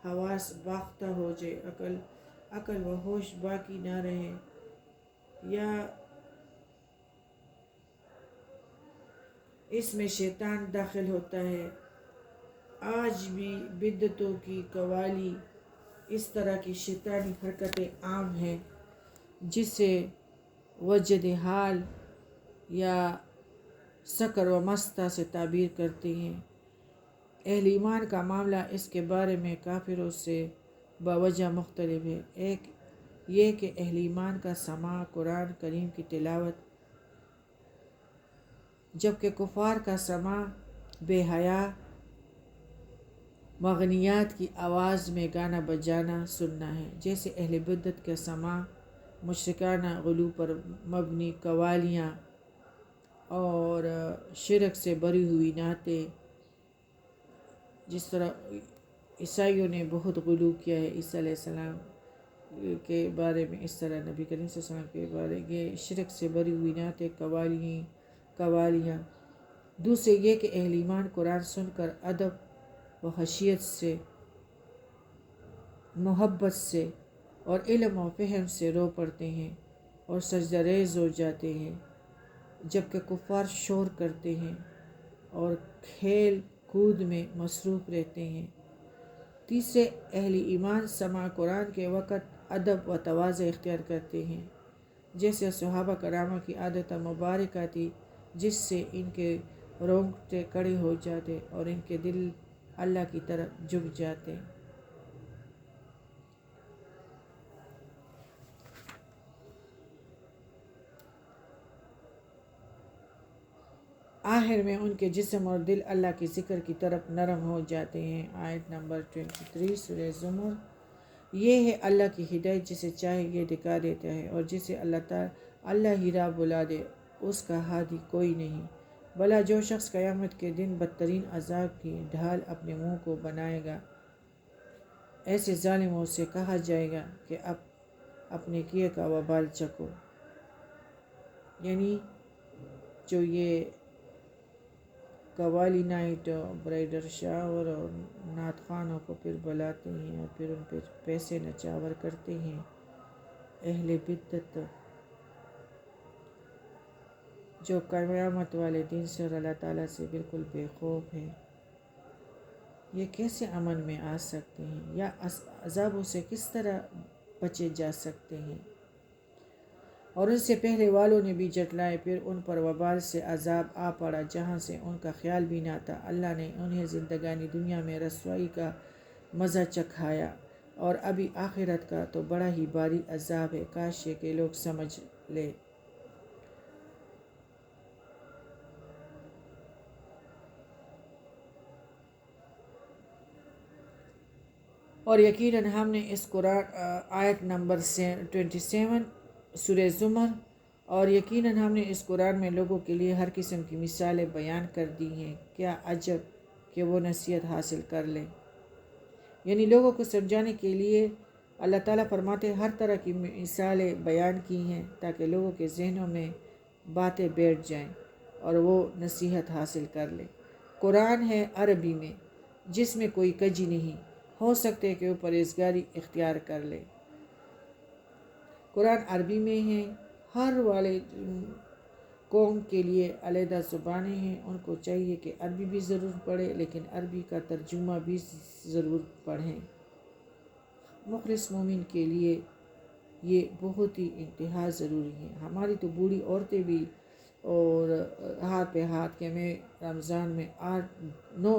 حواس باختہ ہو جائے، عقل و ہوش باقی نہ رہے، یا اس میں شیطان داخل ہوتا ہے۔ آج بھی بدعتوں کی قوالی، اس طرح کی شیطانی حرکتیں عام ہیں، جسے وجد حال یا سکر و مستہ سے تعبیر کرتے ہیں۔ اہل ایمان کا معاملہ اس کے بارے میں کافروں سے باوجہ مختلف ہے۔ ایک یہ کہ اہل ایمان کا سماع قرآن کریم کی تلاوت، جبکہ کفار کا سماع بے حیا مغنیات کی آواز میں گانا بجانا سننا ہے، جیسے اہل بدعت کا سماع مشرکانہ غلو پر مبنی قوالیاں اور شرک سے بری ہوئی نعتیں، جس طرح عیسائیوں نے بہت غلو کیا ہے عیسیٰ علیہ السلام کے بارے میں، اس طرح نبی کریم صلی اللہ علیہ وسلم کے بارے میں یہ شرک سے بری ہوئی نعتیں، قوالیاں۔ دوسرے یہ کہ اہل ایمان قرآن سن کر ادب و خشیت سے، محبت سے اور علم و فہم سے رو پڑتے ہیں اور سجدہ ریز ہو جاتے ہیں، جبکہ کفار شور کرتے ہیں اور کھیل کود میں مصروف رہتے ہیں۔ تیسرے اہل ایمان سماع قرآن کے وقت ادب و تواضع اختیار کرتے ہیں، جیسے صحابہ کرام کی عادت مبارکہ تھی، جس سے ان کے رونگٹے کھڑے ہو جاتے اور ان کے دل اللہ کی طرف جھک جاتے۔ آخر میں ان کے جسم اور دل اللہ کے ذکر کی طرف نرم ہو جاتے ہیں۔ آیت نمبر 23 سورہ زمر۔ یہ ہے اللہ کی ہدایت، جسے چاہے یہ دکھا دیتا ہے، اور جسے اللہ ہی راہ بلا دے اس کا ہادی کوئی نہیں۔ بھلا جو شخص قیامت کے دن بدترین عذاب کی ڈھال اپنے منہ کو بنائے گا، ایسے ظالموں سے کہا جائے گا کہ اب اپنے کیے کا وبال چکھو۔ یعنی جو یہ قوالی نائٹ، برائڈل شاور اور نعت خوانوں کو پھر بلاتے ہیں اور پھر ان پہ پیسے نچاور کرتے ہیں، اہل بدعت جو قیامت والے دن سے اور اللہ تعالیٰ سے بالکل بے خوف ہیں، یہ کیسے امن میں آ سکتے ہیں یا عذابوں سے کس طرح بچے جا سکتے ہیں؟ اور ان سے پہلے والوں نے بھی جھٹلائے، پھر ان پر وبال سے عذاب آ پڑا جہاں سے ان کا خیال بھی نہ تھا۔ اللہ نے انہیں زندگانی دنیا میں رسوائی کا مزہ چکھایا، اور ابھی آخرت کا تو بڑا ہی بھاری عذاب ہے، کاش یہ کہ لوگ سمجھ لیں۔ اور یقیناً ہم نے اس قرآن آیت نمبر 27 سورہ زمر، اور یقیناً ہم نے اس قرآن میں لوگوں کے لیے ہر قسم کی مثالیں بیان کر دی ہیں، کیا عجب کہ وہ نصیحت حاصل کر لیں۔ یعنی لوگوں کو سمجھانے کے لیے اللہ تعالیٰ فرماتے ہیں ہر طرح کی مثالیں بیان کی ہیں تاکہ لوگوں کے ذہنوں میں باتیں بیٹھ جائیں اور وہ نصیحت حاصل کر لیں۔ قرآن ہے عربی میں، جس میں کوئی کجی نہیں، ہو سکتے کہ وہ پرہیزگاری اختیار کر لے۔ قرآن عربی میں ہے، ہر والے قوم کے لیے علیحدہ زبانیں ہیں. ان کو چاہیے کہ عربی بھی ضرور پڑھے، لیکن عربی کا ترجمہ بھی ضرور پڑھیں. مخلص مومن کے لیے یہ بہت ہی انتہا ضروری ہے. ہماری تو بوڑھی عورتیں بھی اور ہاتھ پہ ہاتھ کہ میں رمضان میں 8 9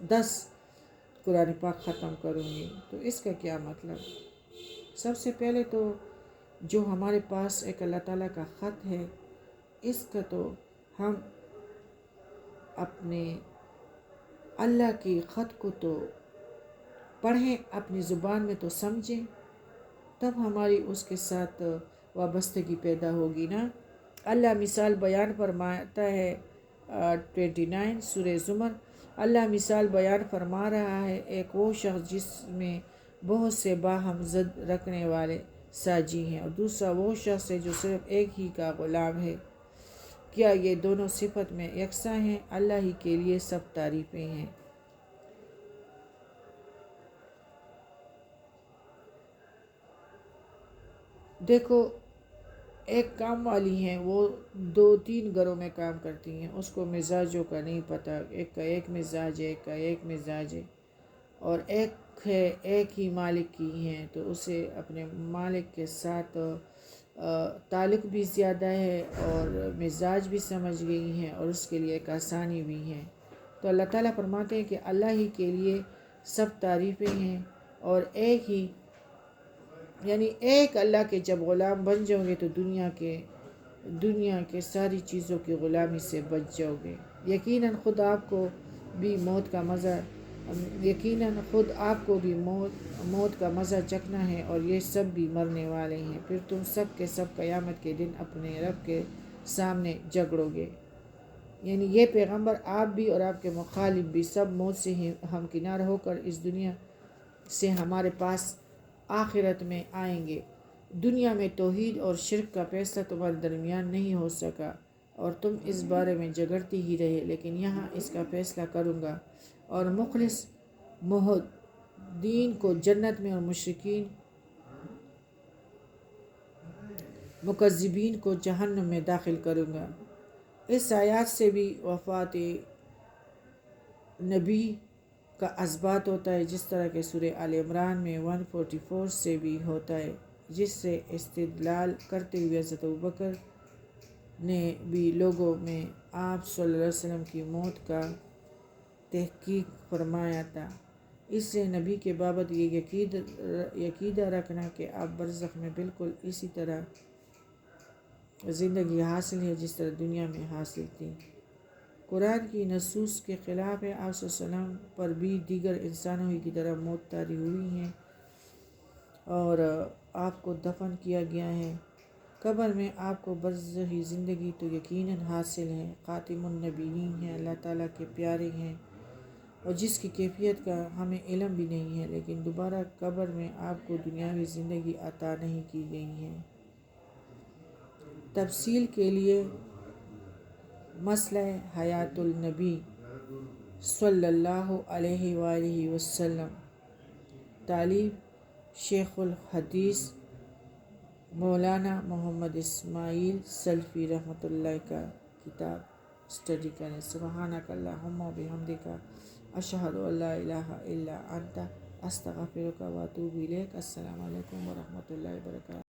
10 قرآن پاک ختم کروں گی، تو اس کا کیا مطلب؟ سب سے پہلے تو جو ہمارے پاس ایک اللہ تعالیٰ کا خط ہے، اس کا تو ہم اپنے اللہ کے خط کو تو پڑھیں، اپنی زبان میں تو سمجھیں، تب ہماری اس کے ساتھ وابستگی پیدا ہوگی نا. اللہ مثال بیان فرماتا ہے 29 سورہ زمر. اللہ مثال بیان فرما رہا ہے ایک وہ شخص جس میں بہت سے باہم زد رکھنے والے ساجی ہیں، اور دوسرا وہ شخص ہے جو صرف ایک ہی کا غلام ہے. کیا یہ دونوں صفت میں یکساں ہیں؟ اللہ ہی کے لیے سب تعریفیں ہیں. دیکھو، ایک کام والی ہیں، وہ 2-3 گھروں میں کام کرتی ہیں، اس کو مزاجوں کا نہیں پتہ، ایک کا ایک مزاج ہے، ایک کا ایک مزاج ہے، اور ایک ہے ایک ہی مالک کی ہیں، تو اسے اپنے مالک کے ساتھ تعلق بھی زیادہ ہے اور مزاج بھی سمجھ گئی ہیں، اور اس کے لیے ایک آسانی بھی ہے. تو اللہ تعالیٰ فرماتے ہیں کہ اللہ ہی کے لیے سب تعریفیں ہیں، اور ایک ہی یعنی ایک اللہ کے جب غلام بن جاؤ گے تو دنیا کے ساری چیزوں کی غلامی سے بچ جاؤ گے. یقیناً خود آپ کو بھی موت کا مزہ چکھنا ہے، اور یہ سب بھی مرنے والے ہیں. پھر تم سب کے سب قیامت کے دن اپنے رب کے سامنے جھگڑو گے. یعنی یہ پیغمبر، آپ بھی اور آپ کے مخالف بھی، سب موت سے ہی ہمکنار ہو کر اس دنیا سے ہمارے پاس آخرت میں آئیں گے. دنیا میں توحید اور شرک کا فیصلہ تمہارے درمیان نہیں ہو سکا اور تم اس بارے میں جھگڑتے ہی رہے، لیکن یہاں اس کا فیصلہ کروں گا، اور مخلص موحدین کو جنت میں اور مکذبین کو جہنم میں داخل کروں گا. اس آیات سے بھی وفات نبی کا اثبات ہوتا ہے، جس طرح کہ سورہ آل عمران میں 144 سے بھی ہوتا ہے، جس سے استدلال کرتے ہوئے حضرت ابوبکر نے بھی لوگوں میں آپ صلی اللہ علیہ وسلم کی موت کا تحقیق فرمایا تھا. اس سے نبی کے بابت یہ عقیدہ رکھنا کہ آپ برزخ میں بالکل اسی طرح زندگی حاصل ہے جس طرح دنیا میں حاصل تھی، قرآن کی نصوص کے خلاف ہے. آپ صلی اللہ علیہ وسلم پر بھی دیگر انسانوں ہی کی طرح موت طاری ہوئی ہیں اور آپ کو دفن کیا گیا ہے. قبر میں آپ کو برزخی زندگی تو یقیناً حاصل ہے. خاتم النبیین ہیں، اللہ تعالیٰ کے پیارے ہیں، اور جس کی کیفیت کا ہمیں علم بھی نہیں ہے، لیکن دوبارہ قبر میں آپ کو دنیاوی زندگی عطا نہیں کی گئی ہے. تفصیل کے لیے مسئلہ حیات النبی صلی اللہ علیہ وآلہ وسلم، تالیف شیخ الحدیث مولانا محمد اسماعیل سلفی رحمۃ اللہ کا کتاب اسٹڈی کریں. سبحانک اللہم و بحمدک، اشہد ان لا الہ الا انت، استغفرک و اتوب الیک. السلام علیکم ورحمۃ اللہ وبرکاتہ.